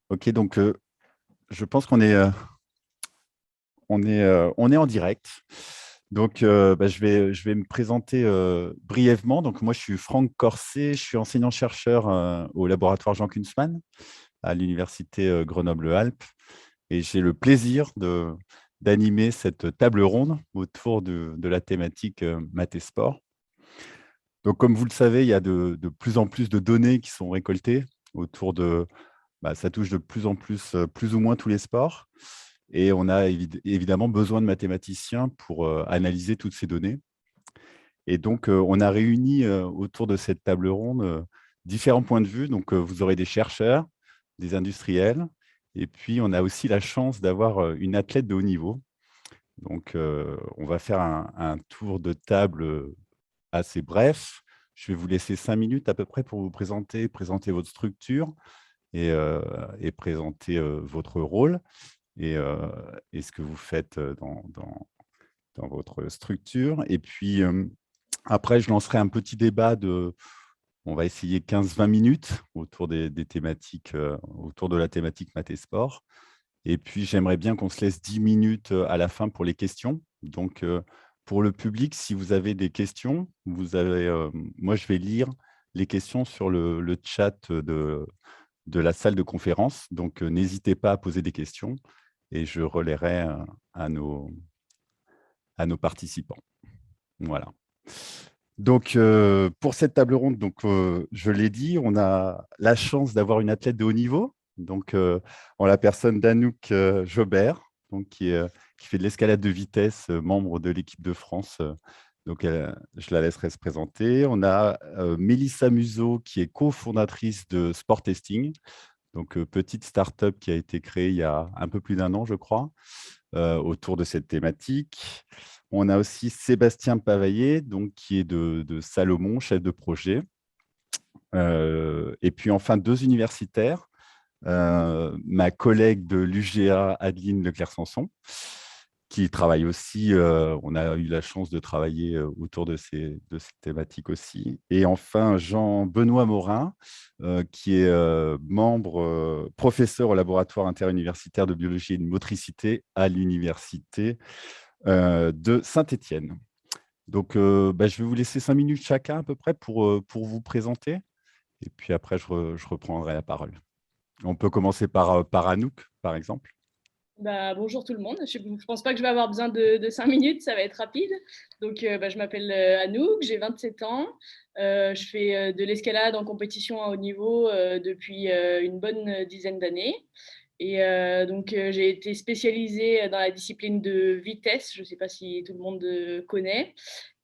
Ok, donc je pense qu'on est en direct. Donc, bah, je vais me présenter brièvement. Donc, moi, je suis Franck Corset, je suis enseignant-chercheur au laboratoire Jean Kunzmann à l'université Grenoble-Alpes. Et j'ai le plaisir d'animer cette table ronde autour de la thématique maths et sport. Donc, comme vous le savez, il y a de plus en plus de données qui sont récoltées autour ça touche de plus en plus, plus ou moins tous les sports. Et on a évidemment besoin de mathématiciens pour analyser toutes ces données. Et donc, on a réuni autour de cette table ronde différents points de vue. Donc, vous aurez des chercheurs, des industriels, et puis on a aussi la chance d'avoir une athlète de haut niveau. Donc, on va faire un tour de table assez bref. Je vais vous laisser 5 minutes à peu près pour vous présenter votre structure et, euh, et présenter votre rôle et ce que vous faites dans votre structure. Et puis, après, je lancerai un petit débat on va essayer 15-20 minutes autour des thématiques, autour de la thématique maths et sport. Et puis, j'aimerais bien qu'on se laisse 10 minutes à la fin pour les questions. Donc, pour le public, si vous avez des questions, moi, je vais lire les questions sur le chat de la salle de conférence. Donc, n'hésitez pas à poser des questions et je relayerai à nos participants. Voilà. Donc, pour cette table ronde, donc, je l'ai dit, on a la chance d'avoir une athlète de haut niveau, donc en la personne d'Anouk Jobert, donc, qui fait de l'escalade de vitesse, membre de l'équipe de France. Donc, je la laisserai se présenter. On a Mélissa Museau, qui est cofondatrice de Sport Testing, donc petite start-up qui a été créée il y a un peu plus d'1 an, je crois, autour de cette thématique. On a aussi Sébastien Pavaillé, donc, qui est de Salomon, chef de projet. Et puis enfin, 2 universitaires, ma collègue de l'UGA, Adeline Leclerc-Sanson, qui travaille aussi, on a eu la chance de travailler autour de ces thématiques aussi. Et enfin, Jean-Benoît Morin, qui est professeur au laboratoire interuniversitaire de biologie et de motricité à l'université de Saint-Étienne. Donc, je vais vous laisser 5 minutes chacun à peu près pour vous présenter. Et puis après, je reprendrai la parole. On peut commencer par Anouk, par exemple. Bonjour tout le monde. Je ne pense pas que je vais avoir besoin de 5 minutes, ça va être rapide. Donc, je m'appelle Anouk, j'ai 27 ans. Je fais de l'escalade en compétition à haut niveau depuis une bonne dizaine d'années. Et j'ai été spécialisée dans la discipline de vitesse. Je ne sais pas si tout le monde connaît.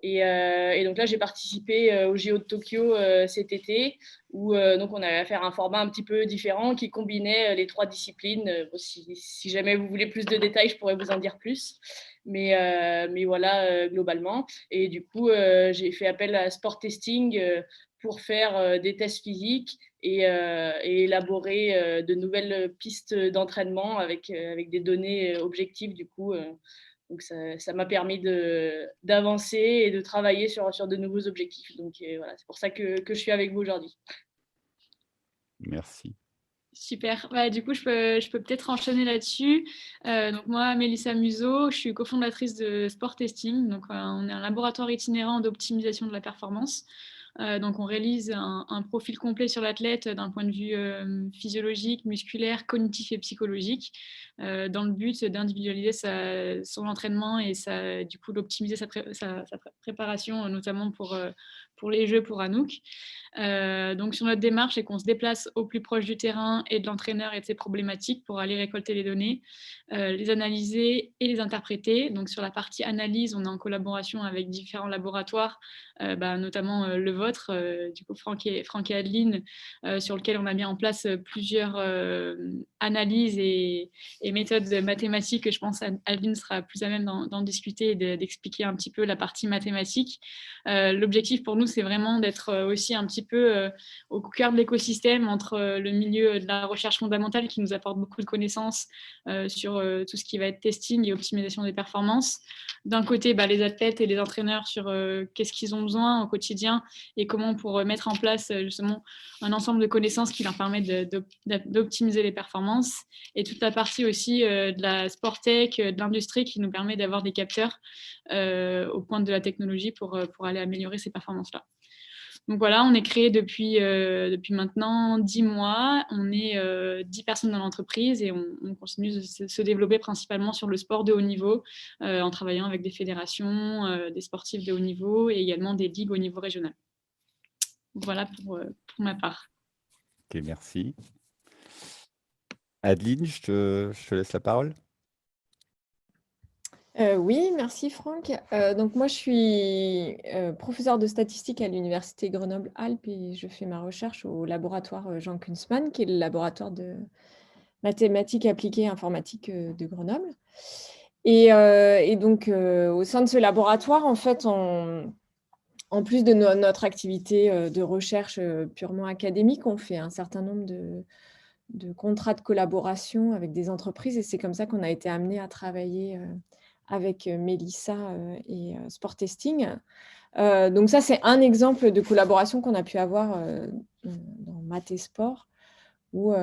Et donc là, j'ai participé au JO de Tokyo cet été, où donc on avait à faire un format un petit peu différent qui combinait les trois disciplines. Si jamais vous voulez plus de détails, je pourrais vous en dire plus. Mais voilà, globalement. Et du coup, j'ai fait appel à Sport Testing pour faire des tests physiques et élaborer de nouvelles pistes d'entraînement avec des données objectives, du coup. Donc, ça m'a permis d'avancer et de travailler sur de nouveaux objectifs. Donc, voilà, c'est pour ça que je suis avec vous aujourd'hui. Merci. Super. Du coup, je peux peut-être enchaîner là-dessus. Donc moi, Mélissa Museau, je suis cofondatrice de Sport Testing. Donc, on est un laboratoire itinérant d'optimisation de la performance. Donc, on réalise un profil complet sur l'athlète d'un point de vue physiologique, musculaire, cognitif et psychologique, dans le but d'individualiser son entraînement et du coup, d'optimiser sa préparation, notamment pour les Jeux pour Anouk. Donc, sur notre démarche, c'est qu'on se déplace au plus proche du terrain et de l'entraîneur et de ses problématiques pour aller récolter les données, les analyser et les interpréter. Donc, sur la partie analyse, on est en collaboration avec différents laboratoires, notamment le vôtre, du coup Franck et Adeline, sur lequel on a mis en place plusieurs analyses et méthodes mathématiques. Je pense qu'Adeline sera plus à même d'en discuter et d'expliquer un petit peu la partie mathématique. L'objectif pour nous, c'est vraiment d'être aussi un petit peu au cœur de l'écosystème entre le milieu de la recherche fondamentale qui nous apporte beaucoup de connaissances sur tout ce qui va être testing et optimisation des performances. D'un côté, les athlètes et les entraîneurs sur qu'est-ce qu'ils ont besoin au quotidien et comment pour mettre en place justement un ensemble de connaissances qui leur permettent d'optimiser les performances. Et toute la partie aussi de la sport tech, de l'industrie qui nous permet d'avoir des capteurs au point de la technologie pour aller améliorer ces performances-là. Donc voilà, on est créé depuis maintenant 10 mois. On est 10 personnes dans l'entreprise et on continue de se développer principalement sur le sport de haut niveau en travaillant avec des fédérations, des sportifs de haut niveau et également des ligues au niveau régional. Voilà pour ma part. Ok, merci. Adeline, je te laisse la parole. Oui, merci Franck. Donc moi, je suis professeure de statistique à l'Université Grenoble-Alpes et je fais ma recherche au laboratoire Jean Kunstmann, qui est le laboratoire de mathématiques appliquées et informatique de Grenoble. Et donc, au sein de ce laboratoire, en fait, en plus de notre activité de recherche purement académique, on fait un certain nombre de contrats de collaboration avec des entreprises et c'est comme ça qu'on a été amené à travailler avec Mélissa et Sport Testing. Donc ça, c'est un exemple de collaboration qu'on a pu avoir dans Math et Sport, où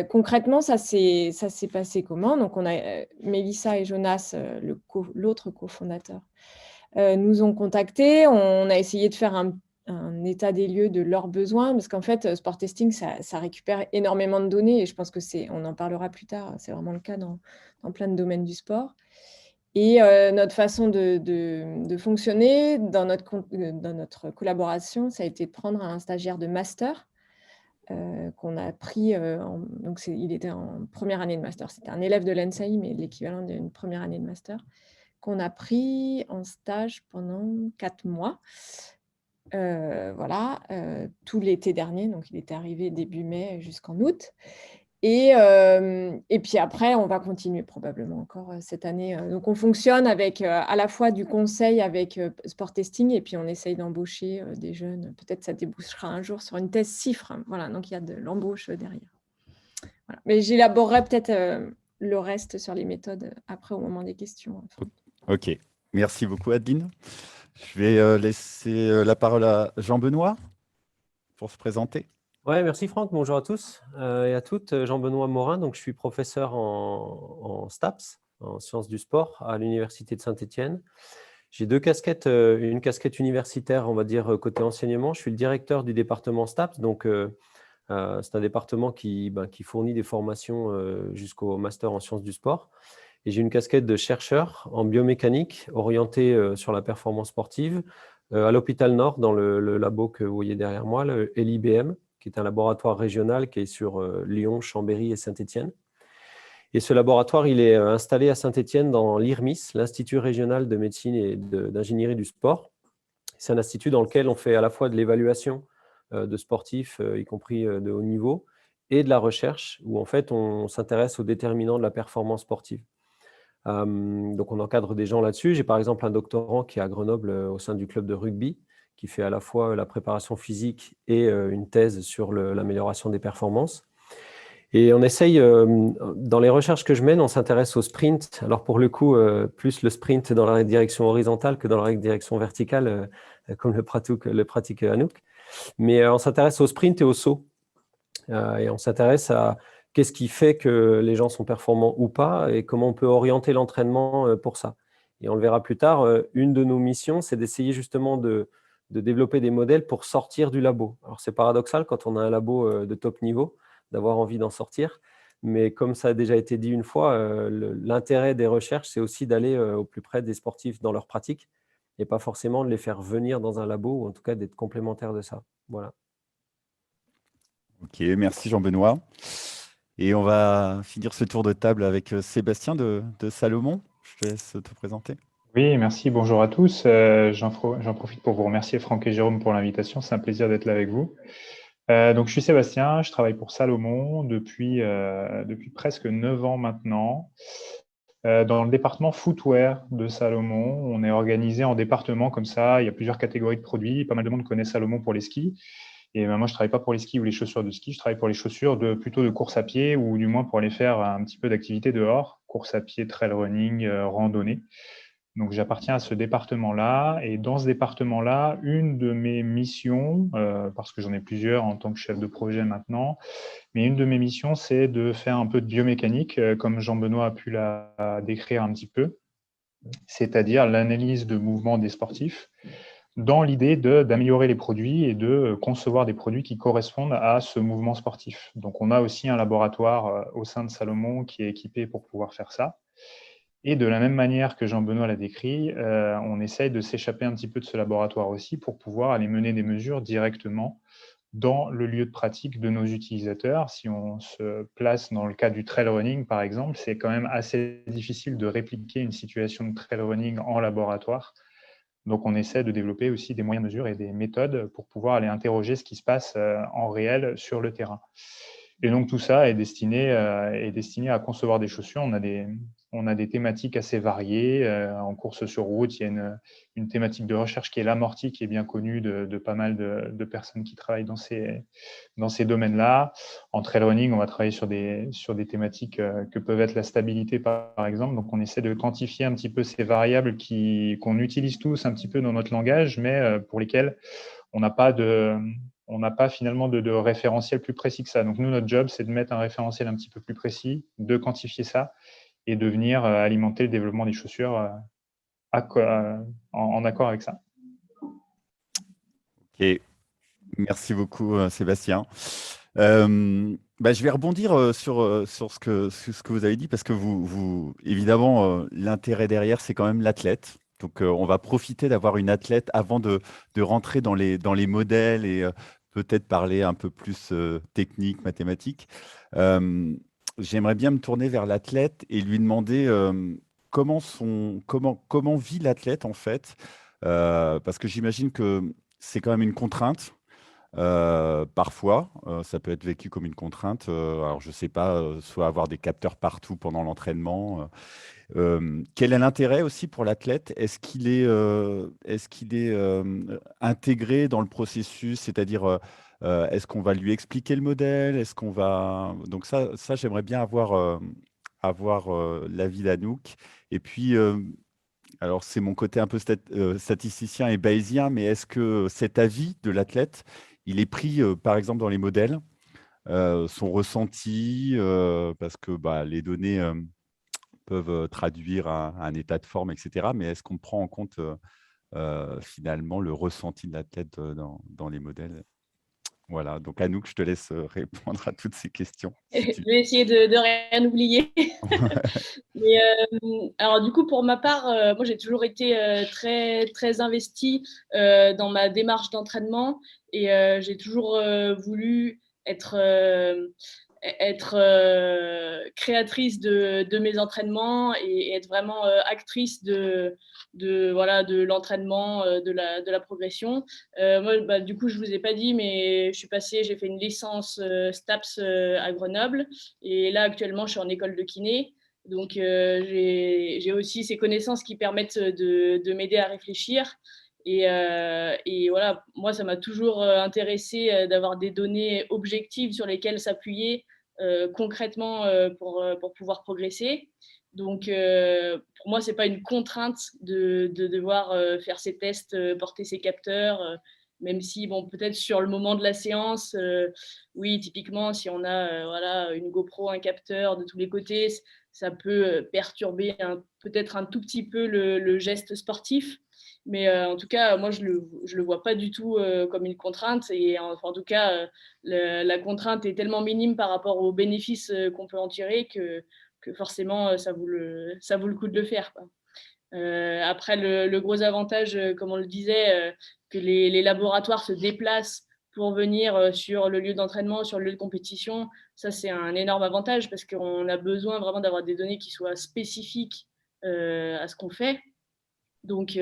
concrètement, ça s'est passé comment? Donc, on a Mélissa et Jonas, l'autre cofondateur, nous ont contactés. On a essayé de faire un état des lieux de leurs besoins, parce qu'en fait, Sport Testing, ça récupère énormément de données, et je pense on en parlera plus tard, c'est vraiment le cas dans plein de domaines du sport. Et notre façon de fonctionner dans notre collaboration, ça a été de prendre un stagiaire de master qu'on a pris, donc il était en première année de master, c'était un élève de l'ENSAI, mais l'équivalent d'une première année de master, qu'on a pris en stage pendant 4 mois. Voilà, tout l'été dernier, donc il était arrivé début mai jusqu'en août. Et puis après, on va continuer probablement encore cette année. Donc, on fonctionne avec à la fois du conseil avec Sport Testing et puis on essaye d'embaucher des jeunes. Peut-être ça débouchera un jour sur une thèse CIFRE. Voilà, donc il y a de l'embauche derrière. Voilà. Mais j'élaborerai peut-être le reste sur les méthodes après au moment des questions. Ok, merci beaucoup Adeline. Je vais laisser la parole à Jean-Benoît pour se présenter. Ouais, merci Franck, bonjour à tous et à toutes. Jean-Benoît Morin, donc je suis professeur en STAPS, en sciences du sport, à l'Université de Saint-Étienne. J'ai 2 casquettes, une casquette universitaire, on va dire, côté enseignement. Je suis le directeur du département STAPS, donc c'est un département qui fournit des formations jusqu'au master en sciences du sport. Et j'ai une casquette de chercheur en biomécanique, orientée sur la performance sportive, à l'hôpital Nord, dans le labo que vous voyez derrière moi, le LIBM, qui est un laboratoire régional qui est sur Lyon, Chambéry et Saint-Étienne. Et ce laboratoire, il est installé à Saint-Étienne dans l'IRMIS, l'Institut régional de médecine et d'ingénierie du sport. C'est un institut dans lequel on fait à la fois de l'évaluation de sportifs, y compris de haut niveau, et de la recherche, où en fait on s'intéresse aux déterminants de la performance sportive. Donc on encadre des gens là-dessus. J'ai par exemple un doctorant qui est à Grenoble au sein du club de rugby, qui fait à la fois la préparation physique et une thèse sur l'amélioration des performances. Et on essaye, dans les recherches que je mène, on s'intéresse au sprint. Alors pour le coup, plus le sprint dans la direction horizontale que dans la direction verticale, comme le pratique Anouk. Mais on s'intéresse au sprint et au saut. Et on s'intéresse à qu'est-ce qui fait que les gens sont performants ou pas et comment on peut orienter l'entraînement pour ça. Et on le verra plus tard, une de nos missions, c'est d'essayer justement de développer des modèles pour sortir du labo. Alors c'est paradoxal quand on a un labo de top niveau, d'avoir envie d'en sortir. Mais comme ça a déjà été dit une fois, l'intérêt des recherches, c'est aussi d'aller au plus près des sportifs dans leur pratique et pas forcément de les faire venir dans un labo ou en tout cas d'être complémentaires de ça. Voilà. Ok, merci Jean-Benoît. Et on va finir ce tour de table avec Sébastien de Salomon. Je te laisse te présenter. Oui, merci, bonjour à tous. J'en profite pour vous remercier Franck et Jérôme pour l'invitation. C'est un plaisir d'être là avec vous. Donc, je suis Sébastien, je travaille pour Salomon depuis presque 9 ans maintenant. dans le département footwear de Salomon. On est organisé en départements comme ça. Il y a plusieurs catégories de produits. Pas mal de monde connaît Salomon pour les skis. Et moi, je ne travaille pas pour les skis ou les chaussures de ski. Je travaille pour les chaussures plutôt de course à pied ou du moins pour aller faire un petit peu d'activité dehors. Course à pied, trail running, randonnée. Donc, j'appartiens à ce département-là. Et dans ce département-là, une de mes missions, parce que j'en ai plusieurs en tant que chef de projet maintenant, mais une de mes missions, c'est de faire un peu de biomécanique, comme Jean-Benoît a pu la décrire un petit peu, c'est-à-dire l'analyse de mouvements des sportifs, dans l'idée d'améliorer les produits et de concevoir des produits qui correspondent à ce mouvement sportif. Donc, on a aussi un laboratoire au sein de Salomon qui est équipé pour pouvoir faire ça. Et de la même manière que Jean-Benoît l'a décrit, on essaye de s'échapper un petit peu de ce laboratoire aussi pour pouvoir aller mener des mesures directement dans le lieu de pratique de nos utilisateurs. Si on se place dans le cas du trail running, par exemple, c'est quand même assez difficile de répliquer une situation de trail running en laboratoire. Donc, on essaie de développer aussi des moyens de mesure et des méthodes pour pouvoir aller interroger ce qui se passe en réel sur le terrain. Et donc, tout ça est destiné à concevoir des chaussures. On a des thématiques assez variées. En course sur route, il y a une thématique de recherche qui est l'amorti, qui est bien connue de pas mal de personnes qui travaillent dans ces domaines-là. En trail running, on va travailler sur des thématiques que peuvent être la stabilité, par exemple. Donc, on essaie de quantifier un petit peu ces variables qu'on utilise tous un petit peu dans notre langage, mais pour lesquelles on n'a pas finalement de référentiel plus précis que ça. Donc, nous, notre job, c'est de mettre un référentiel un petit peu plus précis, de quantifier ça et de venir alimenter le développement des chaussures en accord avec ça. Ok, merci beaucoup, Sébastien. Je vais rebondir sur ce que vous avez dit, parce que évidemment, l'intérêt derrière, c'est quand même l'athlète. Donc, on va profiter d'avoir une athlète avant de rentrer dans les modèles et peut-être parler un peu plus technique, mathématique. J'aimerais bien me tourner vers l'athlète et lui demander comment vit l'athlète, en fait, parce que j'imagine que c'est quand même une contrainte. Parfois, ça peut être vécu comme une contrainte. Alors, je ne sais pas, soit avoir des capteurs partout pendant l'entraînement. Quel est l'intérêt aussi pour l'athlète? Est-ce qu'il est intégré dans le processus? C'est-à-dire, est-ce qu'on va lui expliquer le modèle? Est-ce qu'on va... Donc ça j'aimerais bien avoir l'avis d'Anouk. Et puis, alors c'est mon côté un peu statisticien et bayésien, mais est-ce que cet avis de l'athlète, il est pris, par exemple, dans les modèles, son ressenti, parce que les données peuvent traduire un état de forme, etc. Mais est-ce qu'on prend en compte finalement le ressenti de l'athlète dans les modèles? Voilà, donc Anouk, je te laisse répondre à toutes ces questions. Je vais essayer de rien oublier. Mais, alors du coup, pour ma part, moi j'ai toujours été très, très investie dans ma démarche d'entraînement et j'ai toujours voulu être créatrice de mes entraînements et être vraiment actrice de l'entraînement, de la progression. Moi, du coup, je ne vous ai pas dit, mais j'ai fait une licence STAPS à Grenoble et là, actuellement, je suis en école de kiné. Donc, j'ai aussi ces connaissances qui permettent de m'aider à réfléchir. Et voilà, moi, ça m'a toujours intéressé d'avoir des données objectives sur lesquelles s'appuyer concrètement pour pouvoir progresser. Donc, pour moi, ce n'est pas une contrainte de devoir faire ces tests, porter ces capteurs, même si, bon, peut-être sur le moment de la séance, oui, typiquement, si on a voilà, une GoPro, un capteur de tous les côtés, ça peut perturber peut-être un tout petit peu le geste sportif. Mais en tout cas, moi, je le vois pas du tout comme une contrainte. Et en tout cas, la contrainte est tellement minime par rapport aux bénéfices qu'on peut en tirer que forcément, ça vaut le coup de le faire, quoi. Après, le gros avantage, comme on le disait, que les laboratoires se déplacent pour venir sur le lieu d'entraînement, sur le lieu de compétition, ça, c'est un énorme avantage parce qu'on a besoin vraiment d'avoir des données qui soient spécifiques à ce qu'on fait. Donc,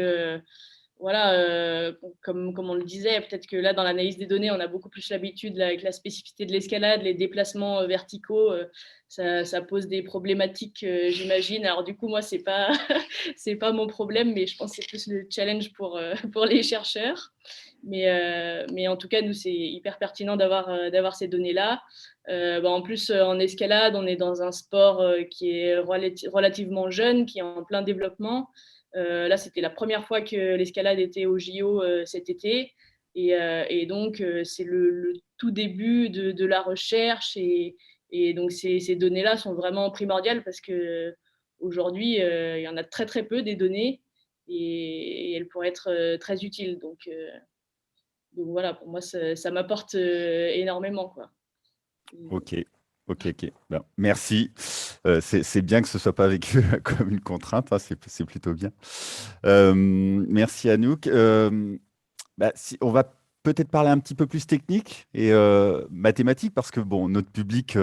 voilà, comme on le disait, peut-être que là, dans l'analyse des données, on a beaucoup plus l'habitude avec la spécificité de l'escalade, les déplacements verticaux, ça pose des problématiques, j'imagine. Alors du coup, moi, c'est pas, c'est pas mon problème, mais je pense que c'est plus le challenge pour les chercheurs. Mais en tout cas, nous, c'est hyper pertinent d'avoir ces données-là. En plus, en escalade, on est dans un sport qui est relativement jeune, qui est en plein développement. Là, c'était la première fois que l'escalade était au JO cet été. Et donc, c'est le tout début de la recherche. Et donc, ces données-là sont vraiment primordiales parce qu'aujourd'hui, il y en a très, très peu des données et elles pourraient être très utiles. Donc voilà, pour moi, ça m'apporte énormément, quoi. Ok, ok. Ben, merci. C'est bien que ce soit pas vécu comme une contrainte, hein, c'est plutôt bien. Merci Anouk. On va peut-être parler un petit peu plus technique et mathématique parce que bon, notre public,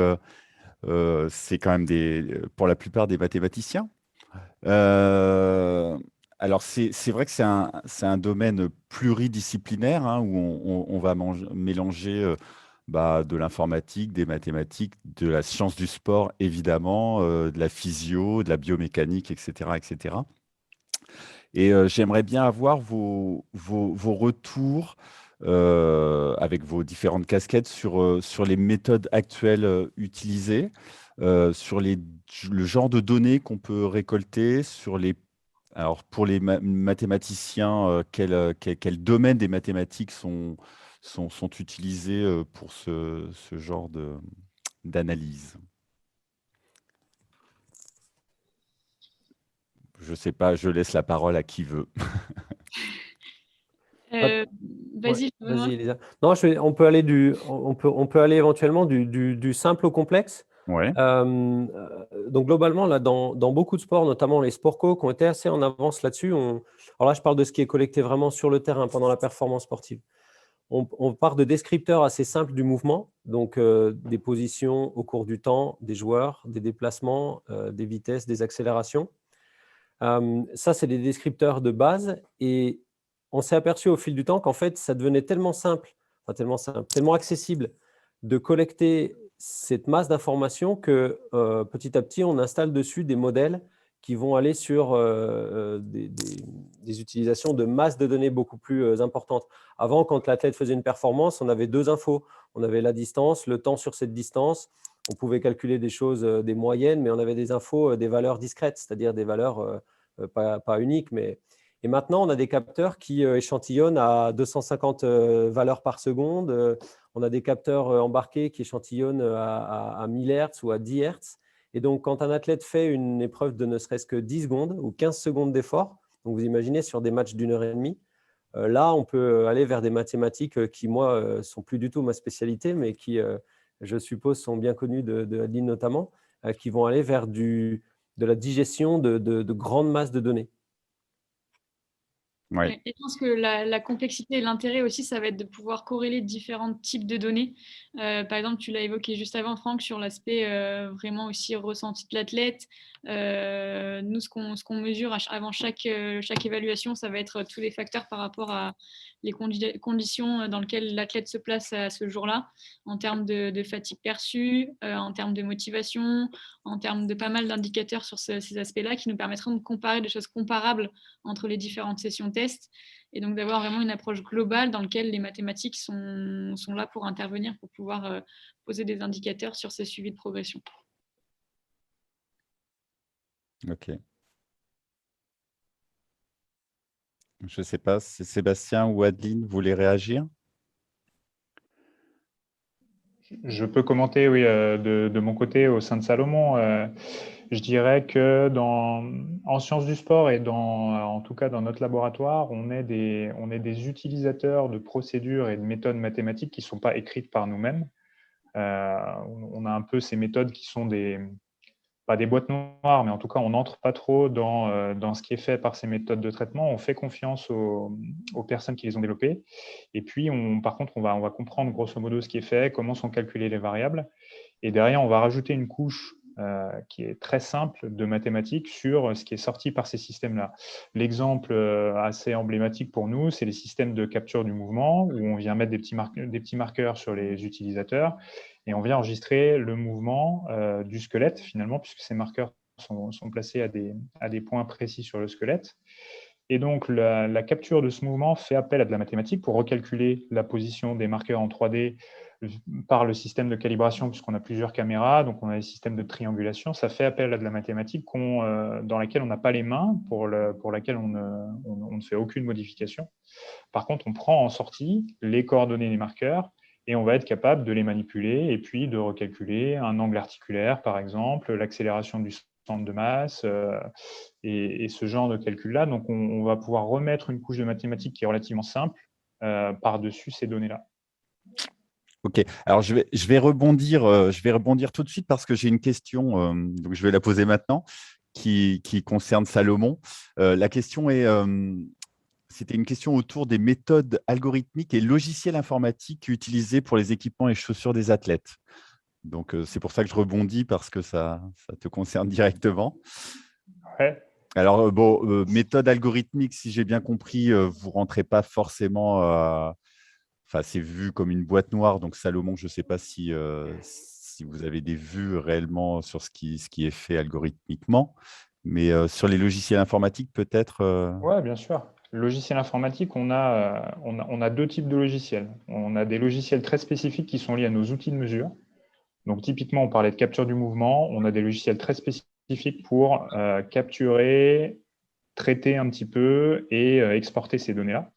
c'est quand même pour la plupart des mathématiciens. Euh, alors, c'est vrai que c'est un domaine pluridisciplinaire hein, où on va mélanger de l'informatique, des mathématiques, de la science du sport, évidemment, de la physio, de la biomécanique, etc., etc. Et j'aimerais bien avoir vos retours avec vos différentes casquettes sur les méthodes actuelles utilisées, sur le genre de données qu'on peut récolter, alors pour les mathématiciens, quel domaine des mathématiques sont utilisés pour ce genre d'analyse. Je ne sais pas, je laisse la parole à qui veut. Euh, Ouais, vas-y, Benoît. vas-y, Elisa. Non, on peut aller éventuellement du simple au complexe. Ouais. Donc globalement, là, dans beaucoup de sports, notamment les sports co, qui ont été assez en avance là-dessus. Alors là, je parle de ce qui est collecté vraiment sur le terrain pendant la performance sportive. On part de descripteurs assez simples du mouvement, donc des positions au cours du temps, des joueurs, des déplacements, des vitesses, des accélérations. Ça, c'est des descripteurs de base. Et on s'est aperçu au fil du temps qu'en fait, ça devenait tellement simple, tellement accessible de collecter cette masse d'informations que petit à petit, on installe dessus des modèles qui vont aller sur des utilisations de masse de données beaucoup plus importantes. Avant, quand l'athlète faisait une performance, on avait deux infos. On avait la distance, le temps sur cette distance. On pouvait calculer des choses, des moyennes, mais on avait des infos, des valeurs discrètes, c'est-à-dire des valeurs pas uniques. Et maintenant, on a des capteurs qui échantillonnent à 250 valeurs par seconde. On a des capteurs embarqués qui échantillonnent à 1000 Hz ou à 10 Hz. Et donc, quand un athlète fait une épreuve de ne serait-ce que 10 secondes ou 15 secondes d'effort, donc vous imaginez sur des matchs d'une heure et demie, là, on peut aller vers des mathématiques qui, moi, sont plus du tout ma spécialité, mais qui, je suppose, sont bien connues de Adeline notamment, qui vont aller vers de la digestion de grandes masses de données. Ouais. Et je pense que la complexité et l'intérêt aussi, ça va être de pouvoir corréler différents types de données. Par exemple, tu l'as évoqué juste avant, Franck, sur l'aspect vraiment aussi ressenti de l'athlète. Nous, ce qu'on mesure avant chaque évaluation, ça va être tous les facteurs par rapport à les conditions dans lesquelles l'athlète se place à ce jour-là, en termes de fatigue perçue, en termes de motivation, en termes de pas mal d'indicateurs sur ces aspects-là qui nous permettront de comparer des choses comparables entre les différentes sessions tests et donc d'avoir vraiment une approche globale dans laquelle les mathématiques sont là pour intervenir, pour pouvoir poser des indicateurs sur ces suivis de progression. Ok. Je ne sais pas si Sébastien ou Adeline voulaient réagir. Je peux commenter, oui, de mon côté au sein de Salomon. Je dirais que en sciences du sport et en tout cas dans notre laboratoire, on est des utilisateurs de procédures et de méthodes mathématiques qui ne sont pas écrites par nous-mêmes. On a un peu ces méthodes qui sont pas des boîtes noires, mais en tout cas, on n'entre pas trop dans ce qui est fait par ces méthodes de traitement. On fait confiance aux personnes qui les ont développées. Et puis, par contre, on va comprendre grosso modo ce qui est fait, comment sont calculées les variables. Et derrière, on va rajouter une couche qui est très simple de mathématiques sur ce qui est sorti par ces systèmes-là. L'exemple assez emblématique pour nous, c'est les systèmes de capture du mouvement, où on vient mettre des petits marqueurs sur les utilisateurs, et on vient enregistrer le mouvement du squelette, finalement, puisque ces marqueurs sont placés à des points précis sur le squelette. Et donc, la capture de ce mouvement fait appel à de la mathématique pour recalculer la position des marqueurs en 3D par le système de calibration, puisqu'on a plusieurs caméras, donc on a des systèmes de triangulation. Ça fait appel à de la mathématique dans laquelle on n'a pas les mains, pour laquelle on ne fait aucune modification. Par contre, on prend en sortie les coordonnées des marqueurs et on va être capable de les manipuler et puis de recalculer un angle articulaire, par exemple, l'accélération du centre de masse et ce genre de calcul-là. Donc, on va pouvoir remettre une couche de mathématiques qui est relativement simple par-dessus ces données-là. Ok, alors je vais rebondir tout de suite parce que j'ai une question, donc je vais la poser maintenant, qui concerne Salomon. La question est, c'était une question autour des méthodes algorithmiques et logiciels informatiques utilisés pour les équipements et chaussures des athlètes. Donc, c'est pour ça que je rebondis parce que ça te concerne directement. Ouais. Alors, méthode algorithmique, si j'ai bien compris, vous ne rentrez pas forcément… Enfin, c'est vu comme une boîte noire. Donc, Salomon, je ne sais pas si vous avez des vues réellement sur ce qui est fait algorithmiquement. Mais sur les logiciels informatiques, peut-être… Oui, bien sûr. Le logiciel informatique, on a deux types de logiciels. On a des logiciels très spécifiques qui sont liés à nos outils de mesure. Donc, typiquement, on parlait de capture du mouvement. On a des logiciels très spécifiques pour capturer, traiter un petit peu et exporter ces données-là.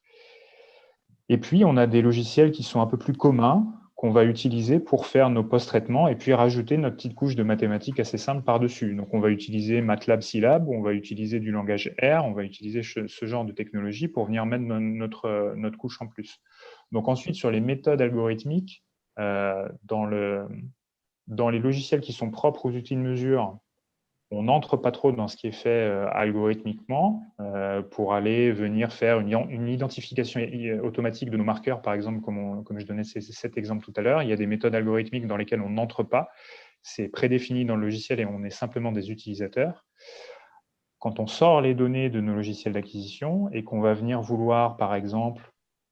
Et puis, on a des logiciels qui sont un peu plus communs, qu'on va utiliser pour faire nos post-traitements et puis rajouter notre petite couche de mathématiques assez simple par-dessus. Donc, on va utiliser MATLAB, Scilab, on va utiliser du langage R, on va utiliser ce genre de technologie pour venir mettre notre couche en plus. Donc, ensuite, sur les méthodes algorithmiques, dans les logiciels qui sont propres aux outils de mesure, on n'entre pas trop dans ce qui est fait algorithmiquement pour aller venir faire une identification automatique de nos marqueurs, par exemple, comme je donnais cet exemple tout à l'heure. Il y a des méthodes algorithmiques dans lesquelles on n'entre pas. C'est prédéfini dans le logiciel et on est simplement des utilisateurs. Quand on sort les données de nos logiciels d'acquisition et qu'on va venir vouloir, par exemple,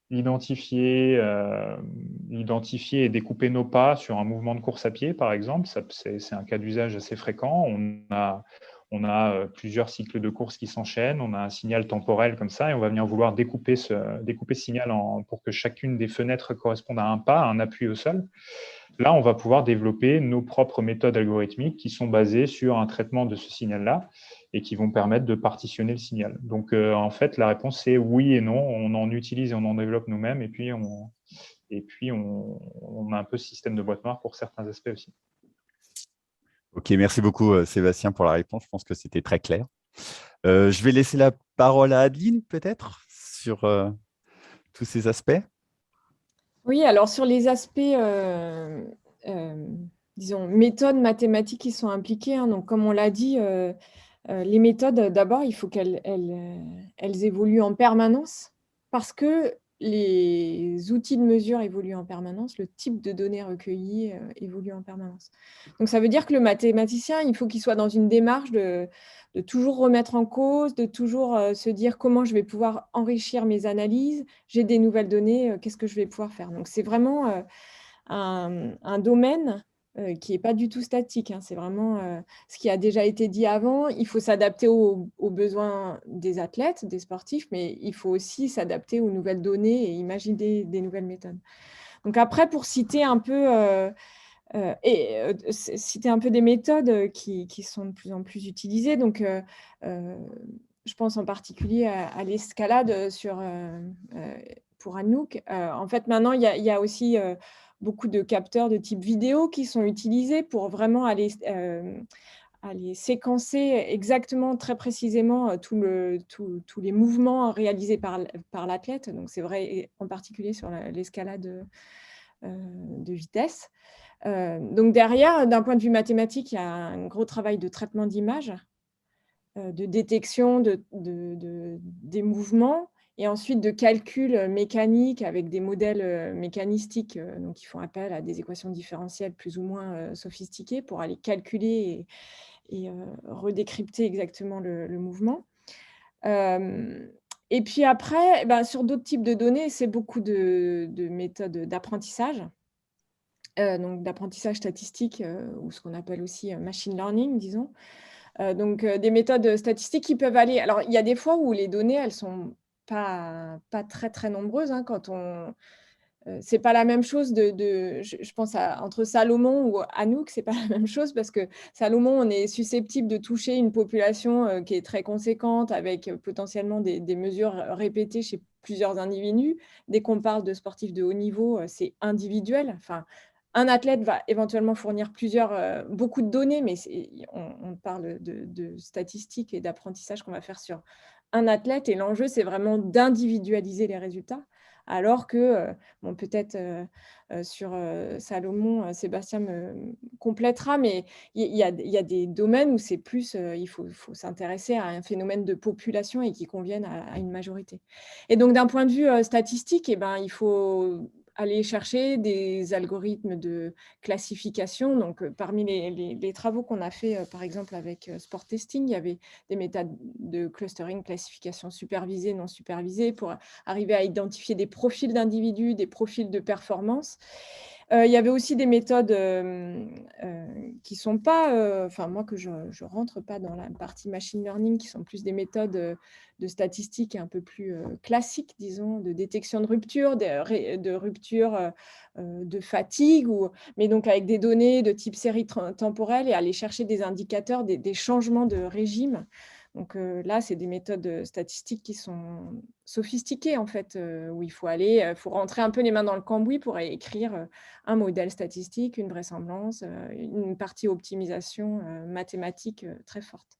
identifier et découper nos pas sur un mouvement de course à pied, par exemple. C'est un cas d'usage assez fréquent. On a plusieurs cycles de course qui s'enchaînent, on a un signal temporel comme ça, et on va venir vouloir découper ce signal pour que chacune des fenêtres corresponde à un pas, à un appui au sol. Là, on va pouvoir développer nos propres méthodes algorithmiques qui sont basées sur un traitement de ce signal-là et qui vont permettre de partitionner le signal. Donc, en fait, la réponse, c'est oui et non. On en utilise et on en développe nous-mêmes. Et puis, on a un peu ce système de boîte noire pour certains aspects aussi. Ok, merci beaucoup, Sébastien, pour la réponse. Je pense que c'était très clair. Je vais laisser la parole à Adeline, peut-être, sur tous ces aspects. Oui, alors sur les aspects, disons, méthodes mathématiques qui sont impliquées, hein, donc comme on l'a dit, les méthodes, d'abord, il faut qu'elles évoluent en permanence parce que les outils de mesure évoluent en permanence, le type de données recueillies évolue en permanence. Donc, ça veut dire que le mathématicien, il faut qu'il soit dans une démarche de toujours remettre en cause, de toujours se dire comment je vais pouvoir enrichir mes analyses, j'ai des nouvelles données, qu'est-ce que je vais pouvoir faire? Donc, c'est vraiment un domaine qui n'est pas du tout statique, hein. C'est vraiment ce qui a déjà été dit avant. Il faut s'adapter aux besoins des athlètes, des sportifs, mais il faut aussi s'adapter aux nouvelles données et imaginer des nouvelles méthodes. Donc après, pour citer un peu, citer un peu des méthodes qui sont de plus en plus utilisées, donc je pense en particulier à l'escalade pour Anouk. En fait, maintenant, il y a aussi beaucoup de capteurs de type vidéo qui sont utilisés pour vraiment aller séquencer exactement, très précisément, tous les mouvements réalisés par l'athlète. Donc, c'est vrai en particulier sur l'escalade de vitesse. Donc, derrière, d'un point de vue mathématique, il y a un gros travail de traitement d'image, de détection des mouvements et ensuite de calcul mécanique avec des modèles mécanistiques. Donc, ils font appel à des équations différentielles plus ou moins sophistiquées pour aller calculer et redécrypter exactement le mouvement. Et puis après, sur d'autres types de données, c'est beaucoup de méthodes d'apprentissage. Donc d'apprentissage statistique ou ce qu'on appelle aussi machine learning, disons. Donc des méthodes statistiques qui peuvent aller… Alors, il y a des fois où les données, elles sont pas très, très nombreuses. Quand on… c'est pas la même chose je pense entre Salomon ou Anouk, c'est pas la même chose parce que Salomon, on est susceptible de toucher une population qui est très conséquente avec potentiellement des mesures répétées chez plusieurs individus. Dès qu'on parle de sportifs de haut niveau, c'est individuel. Enfin, un athlète va éventuellement fournir beaucoup de données, mais on parle de statistiques et d'apprentissage qu'on va faire sur un athlète et l'enjeu, c'est vraiment d'individualiser les résultats. Alors que, peut-être sur Salomon, Sébastien me complétera, mais il y a des domaines où c'est plus, il faut s'intéresser à un phénomène de population et qui convienne à une majorité. Et donc, d'un point de vue statistique, il faut aller chercher des algorithmes de classification. Donc, parmi les travaux qu'on a fait, par exemple, avec Sport Testing, il y avait des méthodes de clustering, classification supervisée, non supervisée, pour arriver à identifier des profils d'individus, des profils de performance. Il y avait aussi des méthodes qui ne sont pas… moi, que je ne rentre pas dans la partie machine learning, qui sont plus des méthodes de statistiques un peu plus classiques, disons, de détection de rupture, de rupture de fatigue, mais donc avec des données de type série temporelle et aller chercher des indicateurs, des changements de régime. Donc là, c'est des méthodes statistiques qui sont sophistiquées, en fait, où il faut rentrer un peu les mains dans le cambouis pour écrire un modèle statistique, une vraisemblance, une partie optimisation mathématique très forte.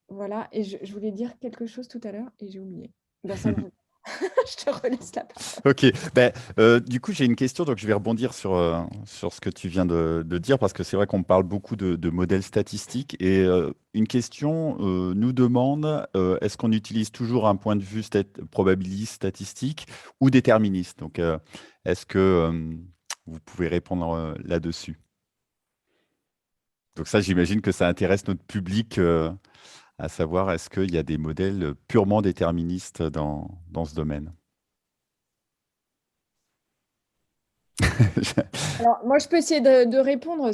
Voilà, et je voulais dire quelque chose tout à l'heure et j'ai oublié. Ça me revient. Je te relaisse la parole. Ok, du coup, j'ai une question, donc je vais rebondir sur ce que tu viens de dire, parce que c'est vrai qu'on parle beaucoup de modèles statistiques. Et une question nous demande, est-ce qu'on utilise toujours un point de vue probabiliste statistique ou déterministe? Donc, est-ce que vous pouvez répondre là-dessus? Donc ça, j'imagine que ça intéresse notre public, à savoir, est-ce qu'il y a des modèles purement déterministes dans ce domaine? Alors, moi, je peux essayer de répondre.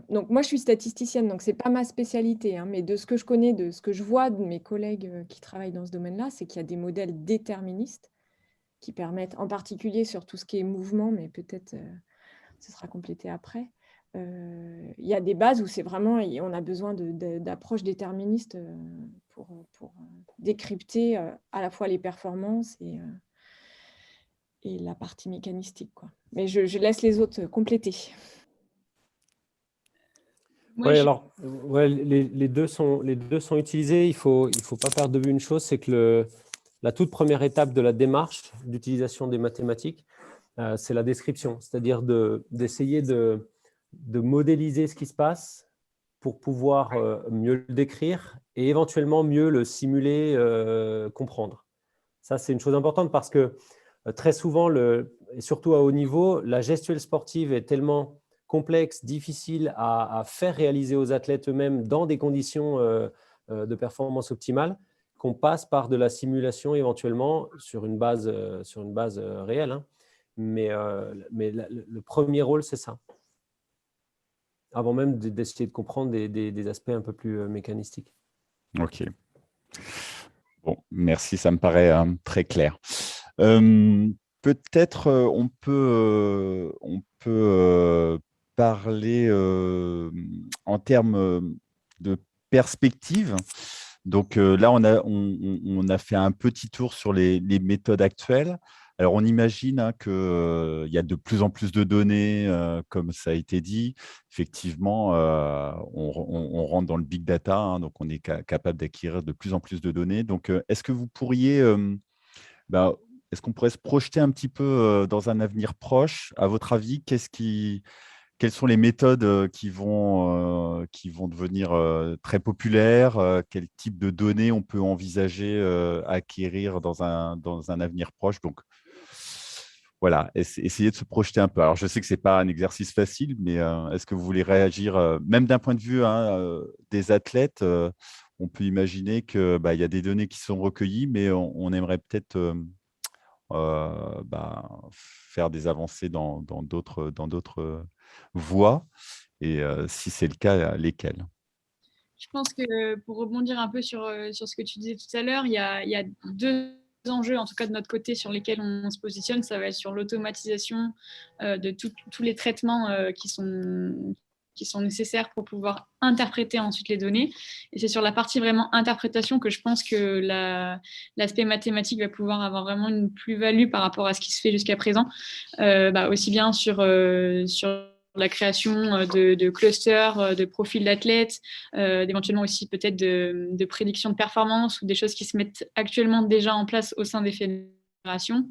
Donc, moi, je suis statisticienne, donc ce n'est pas ma spécialité, mais de ce que je connais, de ce que je vois de mes collègues qui travaillent dans ce domaine-là, c'est qu'il y a des modèles déterministes qui permettent, en particulier sur tout ce qui est mouvement, mais peut-être ce sera complété après. Il y a des bases où c'est vraiment, on a besoin d'approches déterministes pour décrypter à la fois les performances et la partie mécanistique, quoi. Mais je laisse les autres compléter. Moi, alors, les deux sont utilisés. Il faut pas perdre de vue une chose, c'est que la toute première étape de la démarche d'utilisation des mathématiques, c'est la description, c'est-à-dire d'essayer de modéliser ce qui se passe pour pouvoir mieux le décrire et éventuellement mieux le simuler, comprendre. Ça, c'est une chose importante parce que très souvent, et surtout à haut niveau, la gestuelle sportive est tellement complexe, difficile à faire réaliser aux athlètes eux-mêmes dans des conditions de performance optimale, qu'on passe par de la simulation éventuellement sur une base réelle. Hein. Mais le premier rôle, c'est ça. Avant même d'essayer de comprendre des aspects un peu plus mécanistiques. Ok. Bon, merci, ça me paraît très clair. Peut-être on peut parler en termes de perspective. Donc là, on a fait un petit tour sur les méthodes actuelles. Alors, on imagine qu'il y a de plus en plus de données, comme ça a été dit. Effectivement, on rentre dans le big data, donc on est capable d'acquérir de plus en plus de données. Donc, est-ce que vous pourriez, est-ce qu'on pourrait se projeter un petit peu dans un avenir proche? À votre avis, qu'est-ce qui quelles sont les méthodes qui vont devenir très populaires, quel type de données on peut envisager acquérir dans un avenir proche. Donc, voilà, essayer de se projeter un peu. Alors, je sais que ce n'est pas un exercice facile, mais est-ce que vous voulez réagir, même d'un point de vue des athlètes, on peut imaginer qu'il y a des données qui sont recueillies, mais on aimerait peut-être faire des avancées dans d'autres voies. Et si c'est le cas, lesquelles? Je pense que pour rebondir un peu sur ce que tu disais tout à l'heure, il y a deux enjeux, en tout cas de notre côté, sur lesquels on se positionne. Ça va être sur l'automatisation de tous les traitements qui sont nécessaires pour pouvoir interpréter ensuite les données. Et c'est sur la partie vraiment interprétation que je pense que l'aspect mathématique va pouvoir avoir vraiment une plus-value par rapport à ce qui se fait jusqu'à présent, aussi bien sur la création de clusters, de profils d'athlètes, éventuellement aussi peut-être de prédictions de performance ou des choses qui se mettent actuellement déjà en place au sein des fédérations.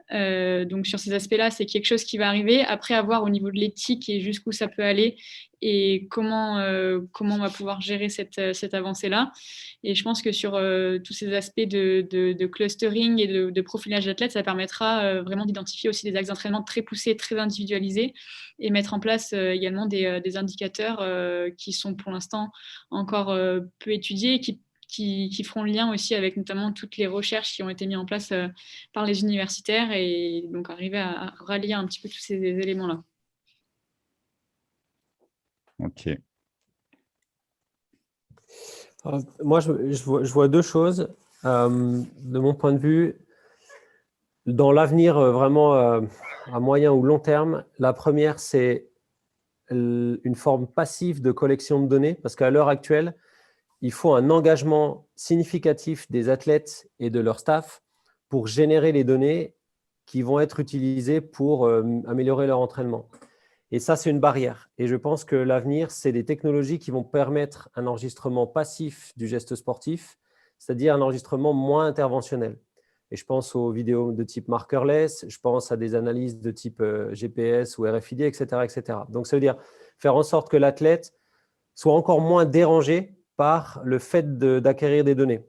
Donc sur ces aspects-là, c'est quelque chose qui va arriver. Après, à voir au niveau de l'éthique et jusqu'où ça peut aller et comment on va pouvoir gérer cette avancée-là. Et je pense que sur tous ces aspects de clustering et de profilage d'athlètes, ça permettra vraiment d'identifier aussi des axes d'entraînement très poussés, très individualisés et mettre en place également des indicateurs qui sont pour l'instant encore peu étudiés et qui feront le lien aussi avec notamment toutes les recherches qui ont été mises en place par les universitaires et donc arriver à rallier un petit peu tous ces éléments-là. Ok. Moi, je vois deux choses. De mon point de vue, dans l'avenir vraiment à moyen ou long terme, la première, c'est une forme passive de collection de données, parce qu'à l'heure actuelle, il faut un engagement significatif des athlètes et de leur staff pour générer les données qui vont être utilisées pour améliorer leur entraînement. Et ça, c'est une barrière. Et je pense que l'avenir, c'est des technologies qui vont permettre un enregistrement passif du geste sportif, c'est-à-dire un enregistrement moins interventionnel. Et je pense aux vidéos de type markerless, je pense à des analyses de type GPS ou RFID, etc., etc. Donc, ça veut dire faire en sorte que l'athlète soit encore moins dérangé par le fait d'acquérir des données.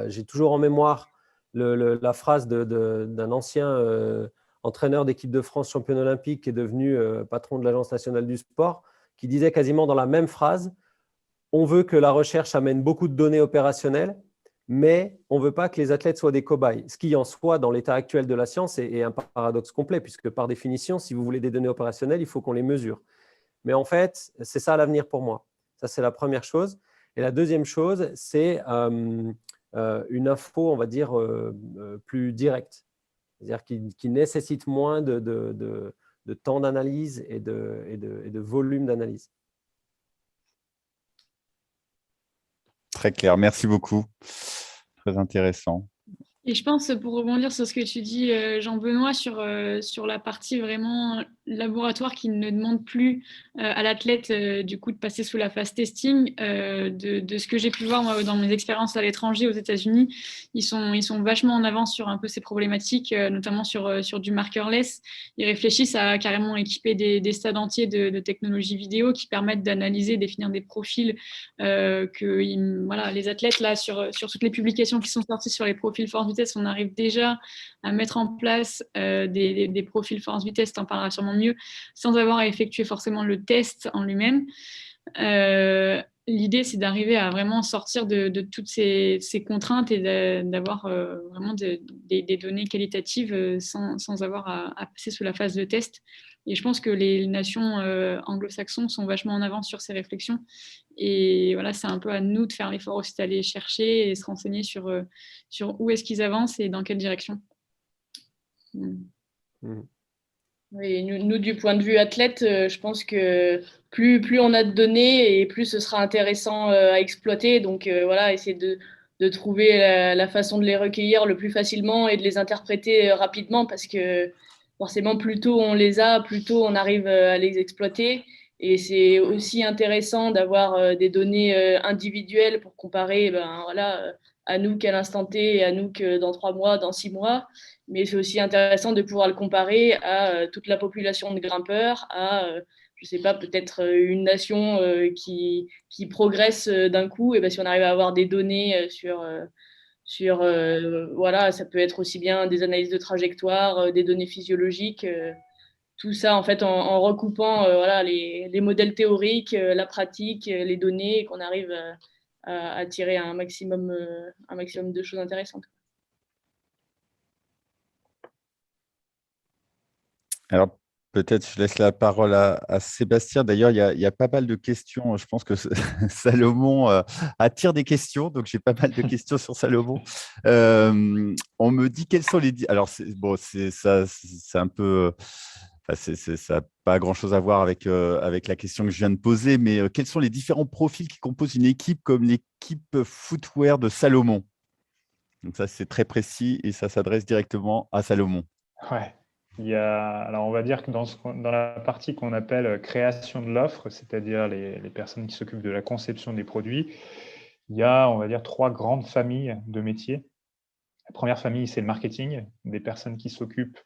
J'ai toujours en mémoire la phrase d'un ancien entraîneur d'équipe de France championne olympique qui est devenu patron de l'Agence nationale du sport, qui disait quasiment dans la même phrase « On veut que la recherche amène beaucoup de données opérationnelles, mais on ne veut pas que les athlètes soient des cobayes ». Ce qui, en soi, dans l'état actuel de la science, est un paradoxe complet, puisque par définition, si vous voulez des données opérationnelles, il faut qu'on les mesure. Mais en fait, c'est ça l'avenir pour moi. Ça, c'est la première chose. Et la deuxième chose, c'est une info, on va dire, plus directe, c'est-à-dire qui nécessite moins de temps d'analyse et de volume d'analyse. Très clair, merci beaucoup. Très intéressant. Et je pense, pour rebondir sur ce que tu dis, Jean-Benoît, sur la partie vraiment laboratoire qui ne demande plus à l'athlète du coup de passer sous la phase testing, de ce que j'ai pu voir moi, dans mes expériences à l'étranger aux États-Unis, ils sont vachement en avance sur un peu ces problématiques, notamment sur du markerless. Ils réfléchissent à carrément équiper des stades entiers de technologies vidéo qui permettent d'analyser, définir des profils voilà, les athlètes là sur toutes les publications qui sont sorties sur les profils force vitesse, on arrive déjà à mettre en place des profils force vitesse, t'en parleras sûrement mieux, sans avoir à effectuer forcément le test en lui-même. L'idée, c'est d'arriver à vraiment sortir de toutes ces contraintes et d'avoir vraiment des données qualitatives sans avoir à passer sous la phase de test. Et je pense que les nations anglo-saxons sont vachement en avance sur ces réflexions. Et voilà, c'est un peu à nous de faire l'effort aussi d'aller chercher et se renseigner sur où est-ce qu'ils avancent et dans quelle direction. Oui, nous, du point de vue athlète, je pense que plus on a de données et plus ce sera intéressant à exploiter. Donc voilà, essayer de trouver la façon de les recueillir le plus facilement et de les interpréter rapidement parce que forcément, plus tôt on les a, plus tôt on arrive à les exploiter. Et c'est aussi intéressant d'avoir des données individuelles pour comparer voilà, Anouk à l'instant T et Anouk dans 3 mois, dans 6 mois. Mais c'est aussi intéressant de pouvoir le comparer à toute la population de grimpeurs, à, je ne sais pas, peut-être une nation qui progresse d'un coup. Et ben, si on arrive à avoir des données voilà, ça peut être aussi bien des analyses de trajectoire, des données physiologiques, tout ça en fait en recoupant voilà, les modèles théoriques, la pratique, les données, et qu'on arrive à tirer un maximum de choses intéressantes. Alors, peut-être je laisse la parole à Sébastien. D'ailleurs, il y a pas mal de questions. Je pense que Salomon attire des questions, donc j'ai pas mal de questions sur Salomon. On me dit quels sont les... Alors, bon, c'est un peu... Enfin, ça n'a pas grand-chose à voir avec la question que je viens de poser, mais quels sont les différents profils qui composent une équipe comme l'équipe footwear de Salomon? Donc ça, c'est très précis et ça s'adresse directement à Salomon. Ouais. Alors on va dire que dans la partie qu'on appelle création de l'offre, c'est-à-dire les personnes qui s'occupent de la conception des produits, il y a, on va dire, 3 grandes familles de métiers. La première famille, c'est le marketing, des personnes qui s'occupent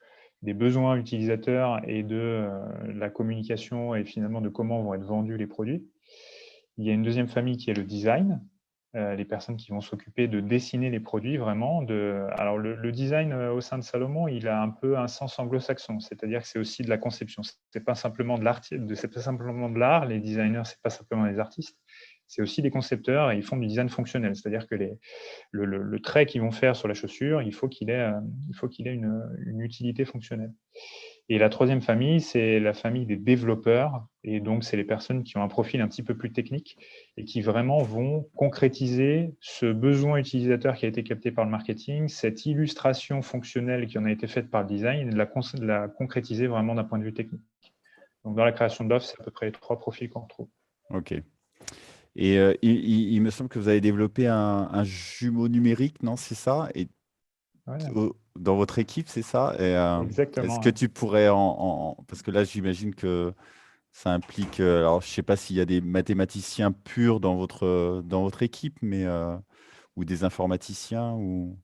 des besoins utilisateurs et de la communication et finalement de comment vont être vendus les produits. Il y a une deuxième famille qui est le design, les personnes qui vont s'occuper de dessiner les produits vraiment. Alors le design au sein de Salomon, il a un peu un sens anglo-saxon, c'est-à-dire que c'est aussi de la conception. C'est pas simplement de l'art. Les designers, c'est pas simplement des artistes. C'est aussi des concepteurs et ils font du design fonctionnel, c'est-à-dire que le trait qu'ils vont faire sur la chaussure, il faut qu'il ait une utilité fonctionnelle. Et la troisième famille, c'est la famille des développeurs. Et donc, c'est les personnes qui ont un profil un petit peu plus technique et qui vraiment vont concrétiser ce besoin utilisateur qui a été capté par le marketing, cette illustration fonctionnelle qui en a été faite par le design, et de la concrétiser vraiment d'un point de vue technique. Donc, dans la création d'offres, c'est à peu près les 3 profils qu'on retrouve. OK. Et il me semble que vous avez développé un jumeau numérique, non? C'est ça? Et Ouais, dans votre équipe, c'est ça? Et, exactement. est-ce que tu pourrais parce que là, j'imagine que ça implique. Alors, je ne sais pas s'il y a des mathématiciens purs dans votre équipe, mais ou des informaticiens ou.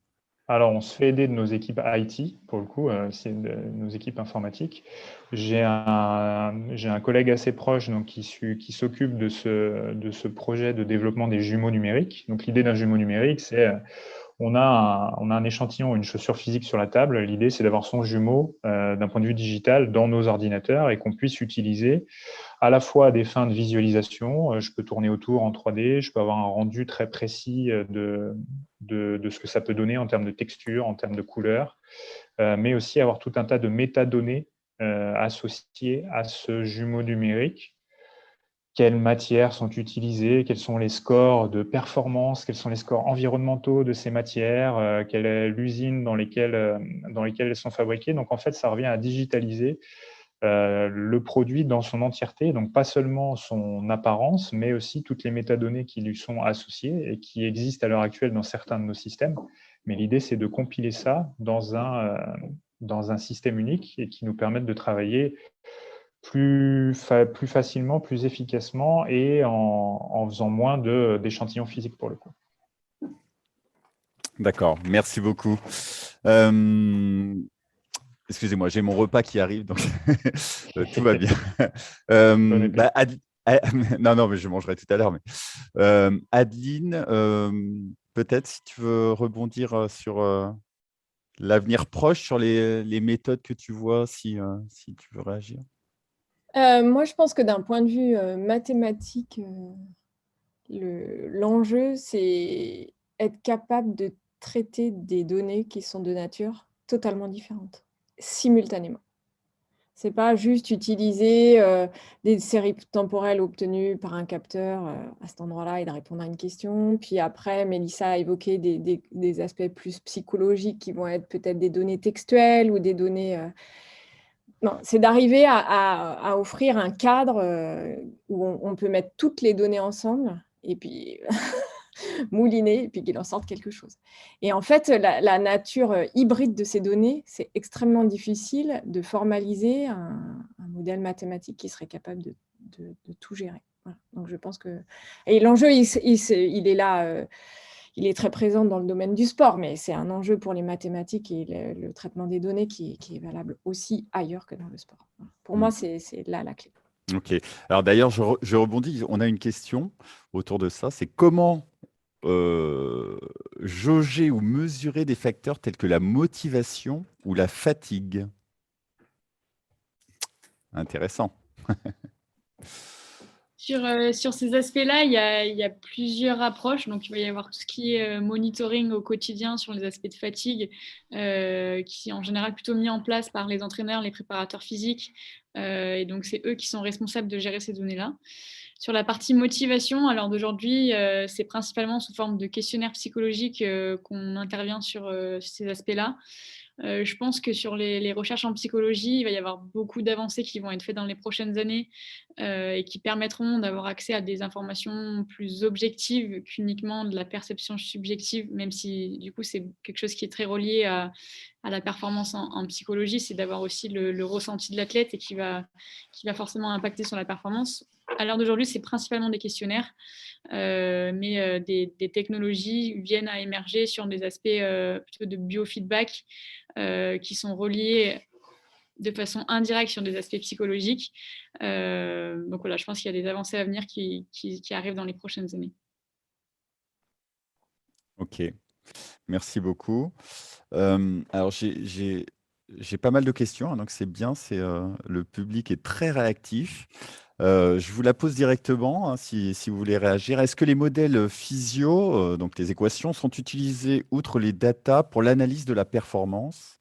Alors, on se fait aider de nos équipes IT, pour le coup, c'est nos équipes informatiques. J'ai un collègue assez proche donc, qui s'occupe de ce projet de développement des jumeaux numériques. Donc, l'idée d'un jumeau numérique, c'est on a un échantillon, une chaussure physique sur la table. L'idée, c'est d'avoir son jumeau d'un point de vue digital dans nos ordinateurs et qu'on puisse utiliser à la fois à des fins de visualisation. Je peux tourner autour en 3D, je peux avoir un rendu très précis de ce que ça peut donner en termes de texture, en termes de couleur, mais aussi avoir tout un tas de métadonnées associées à ce jumeau numérique. Quelles matières sont utilisées, quels sont les scores de performance, quels sont les scores environnementaux de ces matières, quelle est l'usine dans lesquelles elles sont fabriquées. Donc, en fait, ça revient à digitaliser le produit dans son entièreté, donc pas seulement son apparence, mais aussi toutes les métadonnées qui lui sont associées et qui existent à l'heure actuelle dans certains de nos systèmes. Mais l'idée, c'est de compiler ça dans un système unique et qui nous permette de travailler plus facilement, plus efficacement et en faisant moins d'échantillons physiques pour le coup. D'accord, merci beaucoup. Excusez-moi, j'ai mon repas qui arrive, donc tout va bien. Non, mais je mangerai tout à l'heure. Mais Adeline, peut-être si tu veux rebondir sur l'avenir proche, sur les méthodes que tu vois, si tu veux réagir. Moi, je pense que d'un point de vue mathématique, l'enjeu, c'est être capable de traiter des données qui sont de nature totalement différente, simultanément. Ce n'est pas juste utiliser des séries temporelles obtenues par un capteur à cet endroit-là et de répondre à une question. Puis après, Mélissa a évoqué des aspects plus psychologiques qui vont être peut-être des données textuelles ou des données... Non, c'est d'arriver à offrir un cadre où on peut mettre toutes les données ensemble et puis mouliner et puis qu'il en sorte quelque chose. Et en fait, la nature hybride de ces données, c'est extrêmement difficile de formaliser un modèle mathématique qui serait capable de tout gérer. Voilà. Donc, je pense que... Et l'enjeu, il est là... il est très présent dans le domaine du sport, mais c'est un enjeu pour les mathématiques et le traitement des données qui est valable aussi ailleurs que dans le sport. Voilà. Pour moi, c'est là la clé. Ok. Alors d'ailleurs, je rebondis. On a une question autour de ça. C'est comment jauger ou mesurer des facteurs tels que la motivation ou la fatigue? Intéressant. Sur ces aspects-là, il y a plusieurs approches. Donc, il va y avoir tout ce qui est monitoring au quotidien sur les aspects de fatigue, qui est en général plutôt mis en place par les entraîneurs, les préparateurs physiques. Et donc, c'est eux qui sont responsables de gérer ces données-là. Sur la partie motivation, alors d'aujourd'hui, c'est principalement sous forme de questionnaire psychologique qu'on intervient sur ces aspects-là. Je pense que sur les recherches en psychologie, il va y avoir beaucoup d'avancées qui vont être faites dans les prochaines années et qui permettront d'avoir accès à des informations plus objectives qu'uniquement de la perception subjective, même si du coup c'est quelque chose qui est très relié à la performance en psychologie, c'est d'avoir aussi le ressenti de l'athlète et qui va forcément impacter sur la performance. À l'heure d'aujourd'hui, c'est principalement des questionnaires, mais des technologies viennent à émerger sur des aspects plutôt de biofeedback qui sont reliés de façon indirecte sur des aspects psychologiques. Donc voilà, je pense qu'il y a des avancées à venir qui arrivent dans les prochaines années. Ok, merci beaucoup. Alors, j'ai pas mal de questions, hein, donc c'est bien, le public est très réactif. Je vous la pose directement, hein, si vous voulez réagir. Est-ce que les modèles physio, donc les équations, sont utilisés outre les data pour l'analyse de la performance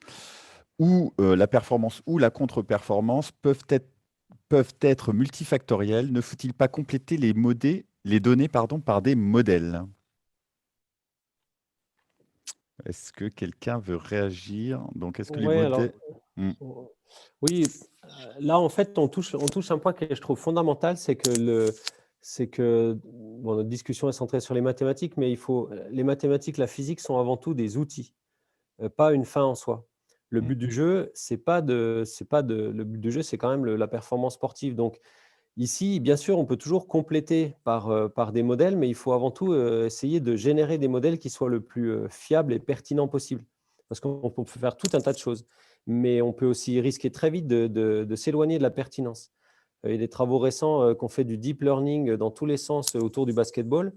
ou la performance ou la contre-performance peuvent être multifactorielles? Ne faut-il pas compléter les données par des modèles? Est-ce que quelqu'un veut réagir? Donc, est-ce que les Ouais, alors, modèles... Hmm. oui, là, en fait, on touche un point que je trouve fondamental, c'est que bon, notre discussion est centrée sur les mathématiques, mais les mathématiques, la physique sont avant tout des outils, pas une fin en soi. Le but du jeu, le but du jeu, c'est quand même la performance sportive. Donc, ici, bien sûr, on peut toujours compléter par des modèles, mais il faut avant tout essayer de générer des modèles qui soient le plus fiables et pertinents possible. Parce qu'on peut faire tout un tas de choses, mais on peut aussi risquer très vite de s'éloigner de la pertinence. Il y a des travaux récents qui ont fait du deep learning dans tous les sens autour du basketball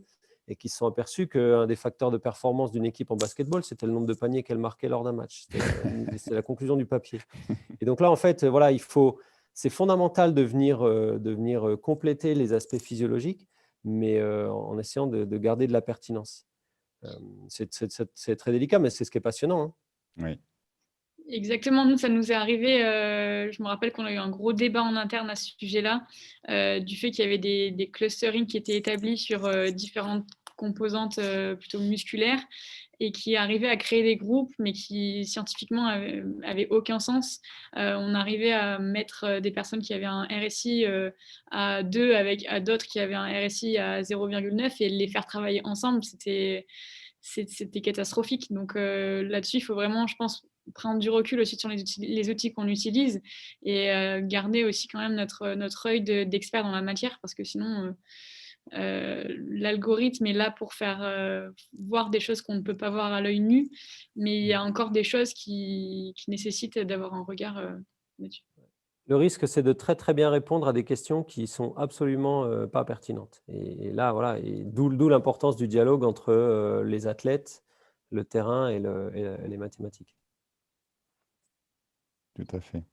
et qui se sont aperçus qu'un des facteurs de performance d'une équipe en basketball, c'était le nombre de paniers qu'elle marquait lors d'un match. C'est la conclusion du papier. Et donc là, en fait, voilà, c'est fondamental de venir compléter les aspects physiologiques, mais en essayant de garder de la pertinence. C'est très délicat, mais c'est ce qui est passionnant. Hein. Oui. Exactement, nous, ça nous est arrivé. Je me rappelle qu'on a eu un gros débat en interne à ce sujet-là, du fait qu'il y avait des clusterings qui étaient établis sur différentes composantes plutôt musculaires et qui arrivaient à créer des groupes, mais qui scientifiquement avaient aucun sens. On arrivait à mettre des personnes qui avaient un RSI à 2 à d'autres qui avaient un RSI à 0,9 et les faire travailler ensemble, c'était catastrophique. Donc là-dessus, il faut vraiment, je pense, prendre du recul aussi sur les outils qu'on utilise et garder aussi quand même notre œil d'expert dans la matière, parce que sinon, l'algorithme est là pour faire voir des choses qu'on ne peut pas voir à l'œil nu, mais il y a encore des choses qui nécessitent d'avoir un regard là-dessus. Le risque, c'est de très très bien répondre à des questions qui sont absolument pas pertinentes. Et là, voilà, d'où l'importance du dialogue entre les athlètes, le terrain et les mathématiques. Tout à fait.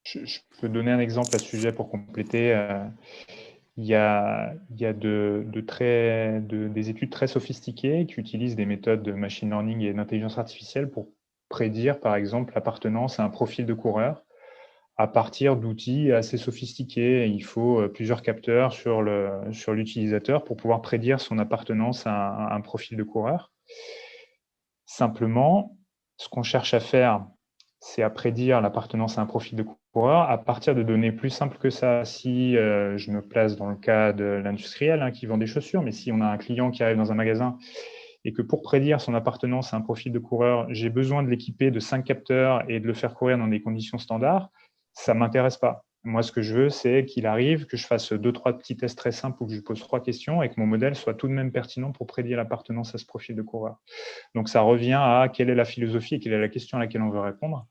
Je peux donner un exemple à ce sujet pour compléter. Il y a des études très sophistiquées qui utilisent des méthodes de machine learning et d'intelligence artificielle pour prédire, par exemple, l'appartenance à un profil de coureur à partir d'outils assez sophistiqués. Il faut plusieurs capteurs sur l'utilisateur pour pouvoir prédire son appartenance à un profil de coureur. Simplement, ce qu'on cherche à faire, c'est à prédire l'appartenance à un profil de coureur à partir de données plus simples que ça. Si je me place dans le cas de l'industriel qui vend des chaussures, mais si on a un client qui arrive dans un magasin et que pour prédire son appartenance à un profil de coureur, j'ai besoin de l'équiper de 5 capteurs et de le faire courir dans des conditions standards, ça ne m'intéresse pas. Moi, ce que je veux, c'est qu'il arrive, que je fasse 2-3 petits tests très simples où je lui pose 3 questions et que mon modèle soit tout de même pertinent pour prédire l'appartenance à ce profil de coureur. Donc, ça revient à quelle est la philosophie et quelle est la question à laquelle on veut répondre.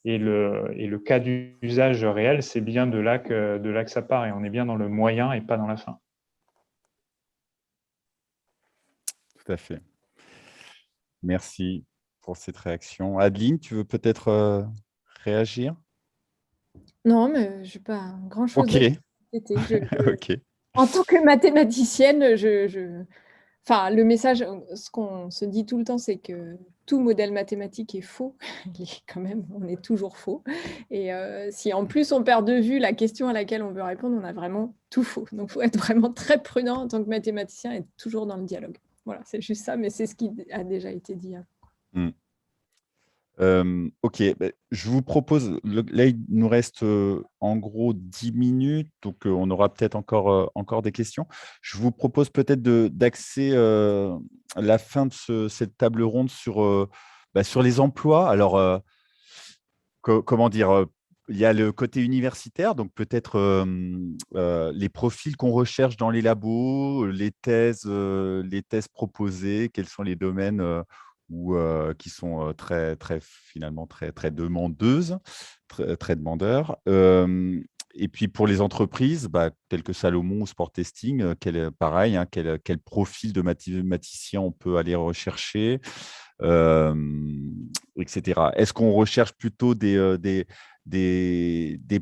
Et le cas d'usage réel, c'est bien de là que ça part. Et on est bien dans le moyen et pas dans la fin. Tout à fait. Merci pour cette réaction. Adeline, tu veux peut-être réagir? Non, mais je n'ai pas grand-chose Ok, à compléter. ok. En tant que mathématicienne, enfin, le message, ce qu'on se dit tout le temps, c'est que tout modèle mathématique est faux. Quand même, on est toujours faux. Et si en plus on perd de vue la question à laquelle on veut répondre, on a vraiment tout faux. Donc, il faut être vraiment très prudent en tant que mathématicien et être toujours dans le dialogue. Voilà, c'est juste ça, mais c'est ce qui a déjà été dit. Mm. Ok, je vous propose, là il nous reste en gros 10 minutes, donc on aura peut-être encore des questions. Je vous propose peut-être d'axer la fin de cette table ronde sur les emplois. Alors, comment dire, il y a le côté universitaire, donc peut-être les profils qu'on recherche dans les labos, les thèses proposées, quels sont les domaines qui sont finalement très demandeuses, très demandeurs. Et puis pour les entreprises, telles que Salomon ou Sport Testing, pareil, hein, quel profil de mathématicien on peut aller rechercher, etc. Est-ce qu'on recherche plutôt des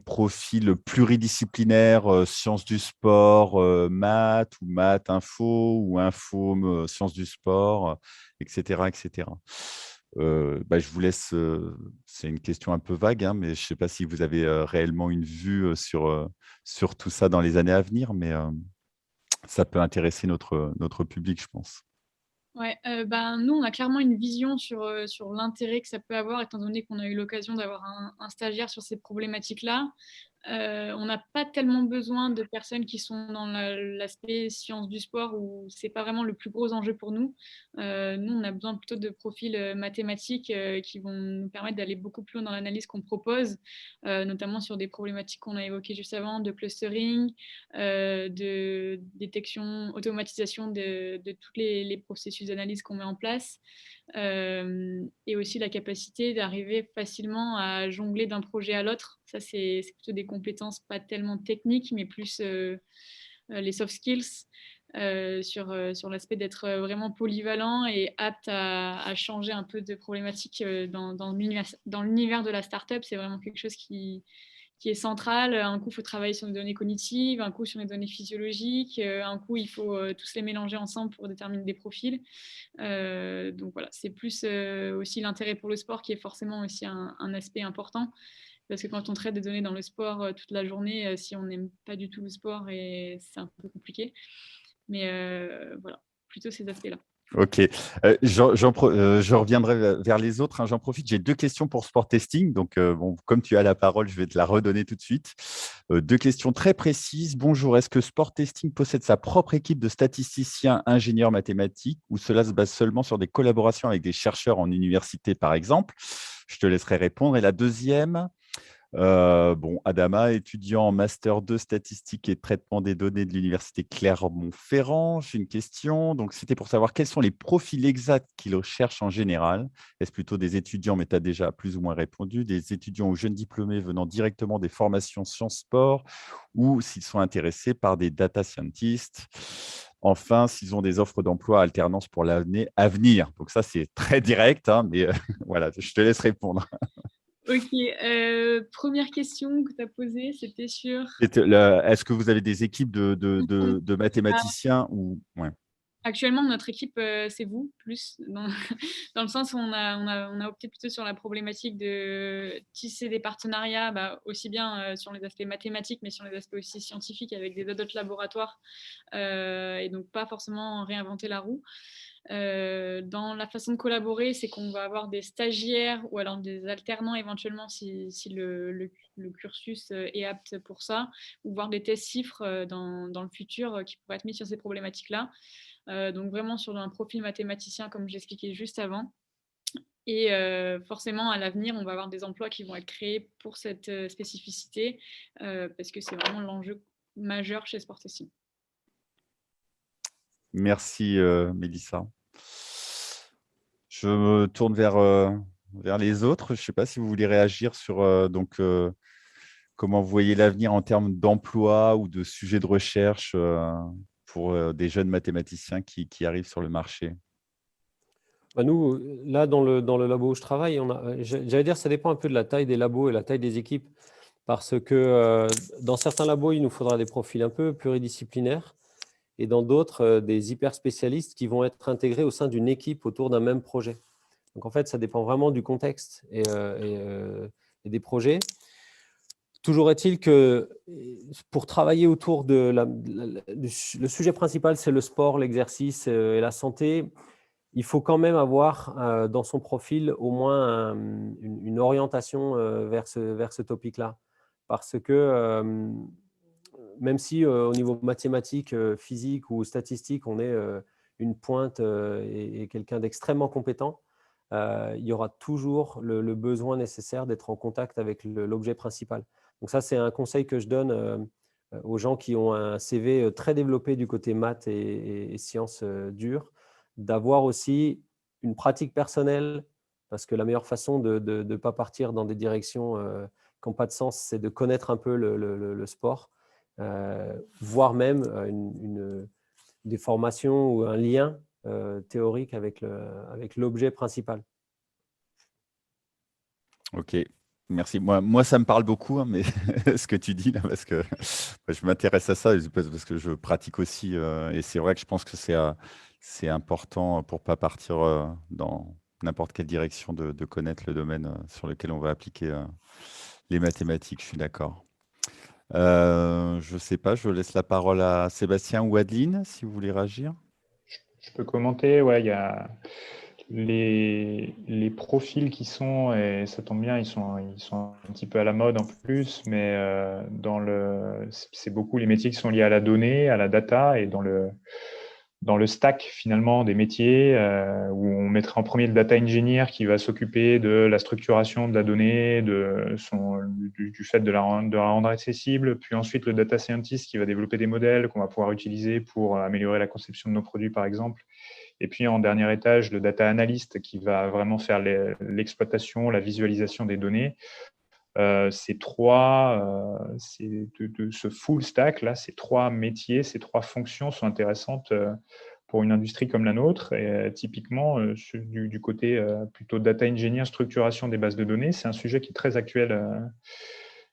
profils pluridisciplinaires, sciences du sport, maths ou maths info ou info sciences du sport, etc. etc. Je vous laisse, c'est une question un peu vague, hein, mais je ne sais pas si vous avez réellement une vue sur tout ça dans les années à venir, mais ça peut intéresser notre public, je pense. Ouais, nous, on a clairement une vision sur l'intérêt que ça peut avoir, étant donné qu'on a eu l'occasion d'avoir un stagiaire sur ces problématiques-là. On n'a pas tellement besoin de personnes qui sont dans l'aspect sciences du sport où c'est pas vraiment le plus gros enjeu pour nous. Nous, on a besoin plutôt de profils mathématiques qui vont nous permettre d'aller beaucoup plus loin dans l'analyse qu'on propose, notamment sur des problématiques qu'on a évoquées juste avant, de clustering, de détection, automatisation de tous les processus d'analyse qu'on met en place. Et aussi la capacité d'arriver facilement à jongler d'un projet à l'autre. Ça, c'est plutôt des compétences pas tellement techniques, mais plus les soft skills sur l'aspect d'être vraiment polyvalent et apte à changer un peu de problématiques dans l'univers de la startup. C'est vraiment quelque chose qui est central. Un coup, il faut travailler sur les données cognitives, un coup sur les données physiologiques, un coup, il faut tous les mélanger ensemble pour déterminer des profils. Donc voilà, c'est plus aussi l'intérêt pour le sport qui est forcément aussi un aspect important. Parce que quand on traite des données dans le sport toute la journée, si on n'aime pas du tout le sport, c'est un peu compliqué. Mais voilà, plutôt ces aspects-là. Ok, je reviendrai vers les autres, hein. J'en profite, j'ai 2 questions pour Sport Testing. Donc, comme tu as la parole, je vais te la redonner tout de suite. 2 questions très précises. Bonjour, est-ce que Sport Testing possède sa propre équipe de statisticiens, ingénieurs mathématiques, ou cela se base seulement sur des collaborations avec des chercheurs en université, par exemple? Je te laisserai répondre. Et la deuxième, Adama, étudiant en Master 2 statistique et traitement des données de l'Université Clermont-Ferrand. J'ai une question. Donc, c'était pour savoir quels sont les profils exacts qu'ils recherchent en général. Est-ce plutôt des étudiants, mais tu as déjà plus ou moins répondu, des étudiants ou jeunes diplômés venant directement des formations sciences sport, ou s'ils sont intéressés par des data scientists. Enfin, s'ils ont des offres d'emploi à alternance pour l'année à venir. Donc, ça, c'est très direct, hein, mais voilà, je te laisse répondre. Ok, première question que tu as posée, c'était sur… Est-ce que vous avez des équipes de mathématiciens ou... Ouais. Actuellement, notre équipe, c'est vous, plus, dans le sens où on a opté plutôt sur la problématique de tisser des partenariats, aussi bien sur les aspects mathématiques, mais sur les aspects aussi scientifiques avec des autres laboratoires, et donc pas forcément réinventer la roue. Dans la façon de collaborer, c'est qu'on va avoir des stagiaires ou alors des alternants éventuellement si le cursus est apte pour ça, ou voir des tests chiffres dans le futur qui pourraient être mis sur ces problématiques-là. Donc vraiment sur un profil mathématicien comme j'expliquais juste avant. Et forcément, à l'avenir, on va avoir des emplois qui vont être créés pour cette spécificité parce que c'est vraiment l'enjeu majeur chez Sport Testing. Merci, Mélissa. Je me tourne vers les autres. Je ne sais pas si vous voulez réagir sur comment vous voyez l'avenir en termes d'emploi ou de sujets de recherche pour des jeunes mathématiciens qui arrivent sur le marché. Bah, nous, là, dans le labo où je travaille, j'allais dire, ça dépend un peu de la taille des labos et la taille des équipes, parce que dans certains labos, il nous faudra des profils un peu pluridisciplinaires, et dans d'autres, des hyper spécialistes qui vont être intégrés au sein d'une équipe autour d'un même projet. Donc, en fait, ça dépend vraiment du contexte et des projets. Toujours est-il que pour travailler autour le sujet principal, c'est le sport, l'exercice et la santé, il faut quand même avoir dans son profil au moins une orientation vers ce topic-là. Parce que même si au niveau mathématique, physique ou statistique, on est une pointe et quelqu'un d'extrêmement compétent, il y aura toujours le besoin nécessaire d'être en contact avec l'objet principal. Donc ça, c'est un conseil que je donne aux gens qui ont un CV très développé du côté maths et sciences dures, d'avoir aussi une pratique personnelle, parce que la meilleure façon de ne pas partir dans des directions qui n'ont pas de sens, c'est de connaître un peu le sport, voire même des formations ou un lien théorique avec l'objet principal. Ok, merci. Moi, ça me parle beaucoup, hein, mais ce que tu dis là, parce que je m'intéresse à ça, parce que je pratique aussi, et c'est vrai que je pense que c'est important pour ne pas partir dans n'importe quelle direction de connaître le domaine sur lequel on va appliquer les mathématiques, je suis d'accord. Je ne sais pas, je laisse la parole à Sébastien ou Adeline, si vous voulez réagir. Je peux commenter, ouais, il y a les profils qui sont, et ça tombe bien, ils sont un petit peu à la mode en plus, mais c'est beaucoup les métiers qui sont liés à la donnée, à la data, et dans le stack finalement des métiers, où on mettrait en premier le data engineer qui va s'occuper de la structuration de la donnée, du fait de la rendre accessible, puis ensuite le data scientist qui va développer des modèles qu'on va pouvoir utiliser pour améliorer la conception de nos produits par exemple. Et puis en dernier étage, le data analyst qui va vraiment faire l'exploitation, la visualisation des données. Ce full stack là, ces trois métiers, ces trois fonctions sont intéressantes pour une industrie comme la nôtre. Et typiquement, du côté plutôt data engineer, structuration des bases de données, c'est un sujet qui est très actuel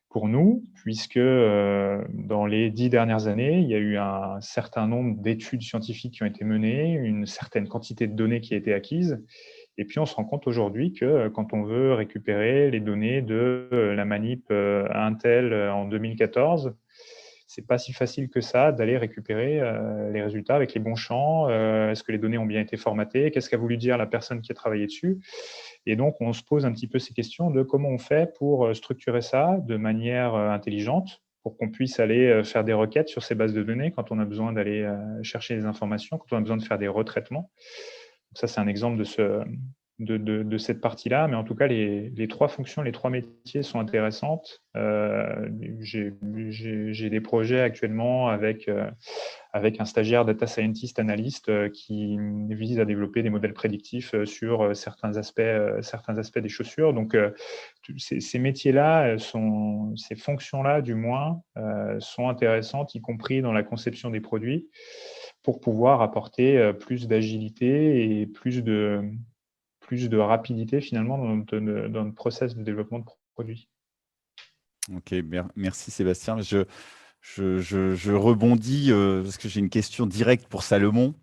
pour nous, puisque dans les 10 dernières années, il y a eu un certain nombre d'études scientifiques qui ont été menées, une certaine quantité de données qui a été acquise. Et puis, on se rend compte aujourd'hui que quand on veut récupérer les données de la manip Intel en 2014, c'est pas si facile que ça d'aller récupérer les résultats avec les bons champs. Est-ce que les données ont bien été formatées? Qu'est-ce qu'a voulu dire la personne qui a travaillé dessus? Et donc, on se pose un petit peu ces questions de comment on fait pour structurer ça de manière intelligente, pour qu'on puisse aller faire des requêtes sur ces bases de données quand on a besoin d'aller chercher des informations, quand on a besoin de faire des retraitements. Donc ça, c'est un exemple de cette partie-là, mais en tout cas, les trois fonctions, les trois métiers sont intéressantes. J'ai des projets actuellement avec un stagiaire data scientist analyst qui vise à développer des modèles prédictifs sur certains aspects des chaussures. Donc, ces métiers-là, ces fonctions-là, du moins, sont intéressantes, y compris dans la conception des produits, pour pouvoir apporter plus d'agilité et plus de rapidité finalement dans notre process de développement de produits. Ok, merci Sébastien. Je rebondis parce que j'ai une question directe pour Salomon.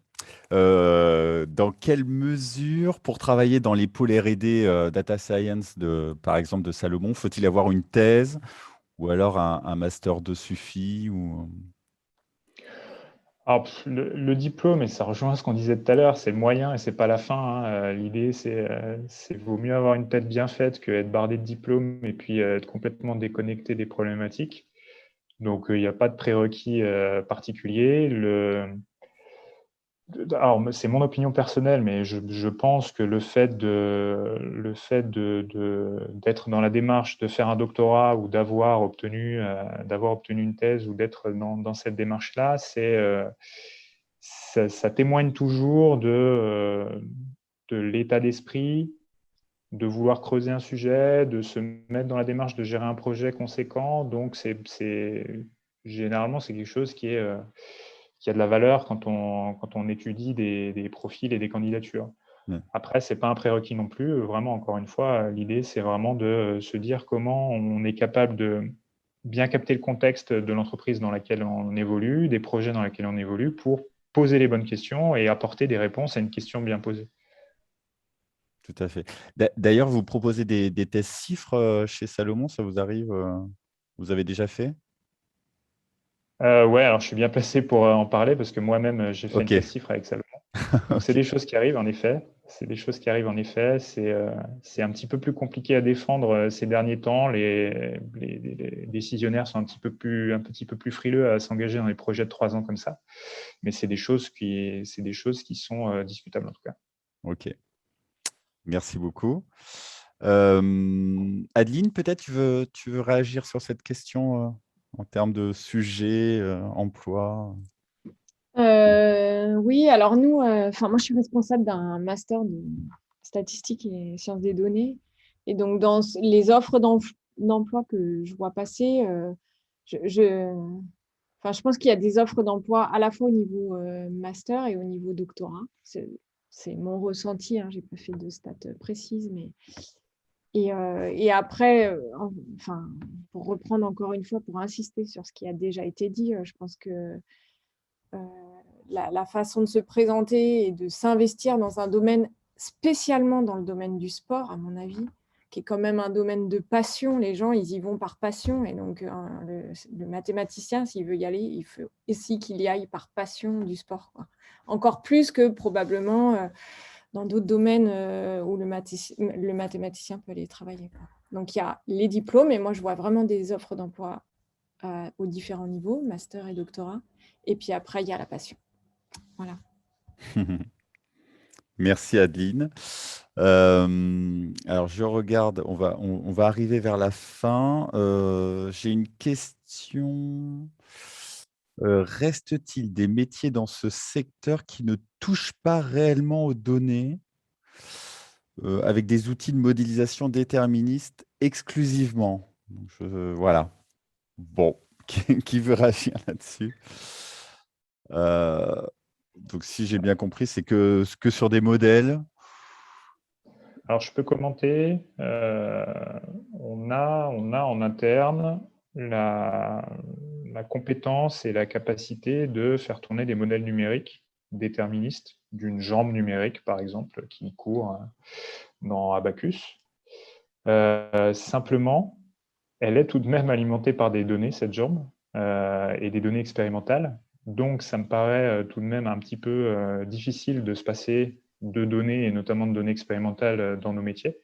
Dans quelle mesure, pour travailler dans les pôles R&D data science, par exemple de Salomon, faut-il avoir une thèse ou alors un master 2 suffit ou... Alors, le diplôme, et ça rejoint ce qu'on disait tout à l'heure, c'est le moyen et c'est pas la fin, hein. L'idée, c'est vaut mieux avoir une tête bien faite que être bardé de diplômes et puis être complètement déconnecté des problématiques. Donc, il n'y a pas de prérequis particulier. Alors, c'est mon opinion personnelle, mais je pense que le fait d'être dans la démarche de faire un doctorat ou d'avoir obtenu une thèse ou d'être dans cette démarche-là, ça témoigne toujours de l'état d'esprit, de vouloir creuser un sujet, de se mettre dans la démarche de gérer un projet conséquent. Donc, généralement, c'est quelque chose qui a de la valeur quand on étudie des profils et des candidatures. Ouais. Après, ce n'est pas un prérequis non plus. Vraiment, encore une fois, l'idée, c'est vraiment de se dire comment on est capable de bien capter le contexte de l'entreprise dans laquelle on évolue, des projets dans lesquels on évolue, pour poser les bonnes questions et apporter des réponses à une question bien posée. Tout à fait. D'ailleurs, vous proposez des tests chiffres chez Salomon, ça vous arrive vous avez déjà fait? Ouais, alors je suis bien placé pour en parler parce que moi-même, j'ai fait une Ok. thèse chiffre avec Salomon. Donc, c'est Ok. des choses qui arrivent, en effet. C'est des choses qui arrivent, en effet. C'est un petit peu plus compliqué à défendre ces derniers temps. Les décisionnaires sont un petit peu plus frileux à s'engager dans des projets de 3 ans comme ça. Mais c'est des choses qui sont discutables, en tout cas. Ok. Merci beaucoup. Adeline, peut-être tu veux réagir sur cette question en termes de sujet, emploi? Oui, alors nous, moi je suis responsable d'un master de statistique et sciences des données. Et donc dans les offres d'emploi que je vois passer, je pense qu'il y a des offres d'emploi à la fois au niveau master et au niveau doctorat. C'est mon ressenti, hein, j'ai pas fait de stats précises, mais et après, enfin, pour reprendre encore une fois, pour insister sur ce qui a déjà été dit, je pense que la façon de se présenter et de s'investir dans un domaine, spécialement dans le domaine du sport, à mon avis, qui est quand même un domaine de passion. Les gens, ils y vont par passion. Et donc, le mathématicien, s'il veut y aller, il faut aussi qu'il y aille par passion du sport, quoi. Encore plus que probablement dans d'autres domaines où le mathématicien peut aller travailler, quoi. Donc, il y a les diplômes, et moi, je vois vraiment des offres d'emploi aux différents niveaux, master et doctorat. Et puis après, il y a la passion. Voilà. Merci Adeline. Alors je regarde, on va arriver vers la fin. J'ai une question. Reste-t-il des métiers dans ce secteur qui ne touchent pas réellement aux données avec des outils de modélisation déterministes exclusivement? Donc, voilà. Bon, qui veut réagir là-dessus? Donc, si j'ai bien compris, c'est que sur des modèles. Alors, je peux commenter. On a en interne la compétence et la capacité de faire tourner des modèles numériques déterministes d'une jambe numérique, par exemple, qui court dans Abacus. Simplement, elle est tout de même alimentée par des données, cette jambe, et des données expérimentales. Donc, ça me paraît tout de même un petit peu difficile de se passer de données, et notamment de données expérimentales dans nos métiers,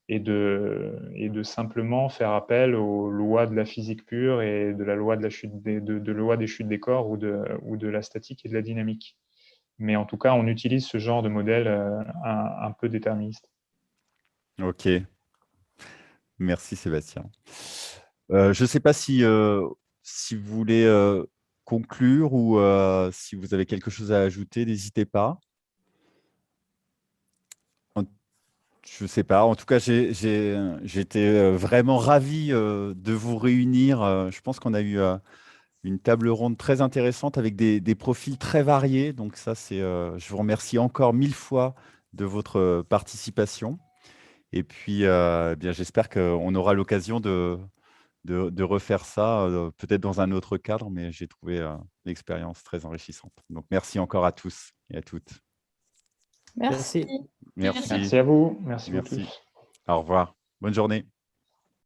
et de simplement faire appel aux lois de la physique pure et de la loi de la chute loi des chutes des corps ou de la statique et de la dynamique. Mais en tout cas, on utilise ce genre de modèle un peu déterministe. Ok. Merci Sébastien. Je ne sais pas si vous voulez conclure ou si vous avez quelque chose à ajouter, n'hésitez pas. Je ne sais pas. En tout cas, j'étais vraiment ravi de vous réunir. Je pense qu'on a eu une table ronde très intéressante avec des profils très variés. Donc ça, je vous remercie encore 1000 fois de votre participation. Et puis, bien, j'espère qu'on aura l'occasion de refaire ça, peut-être dans un autre cadre, mais j'ai trouvé l'expérience très enrichissante. Donc, merci encore à tous et à toutes. Merci. Merci. Merci à vous. Merci, vous Merci. tous. Au revoir. Bonne journée.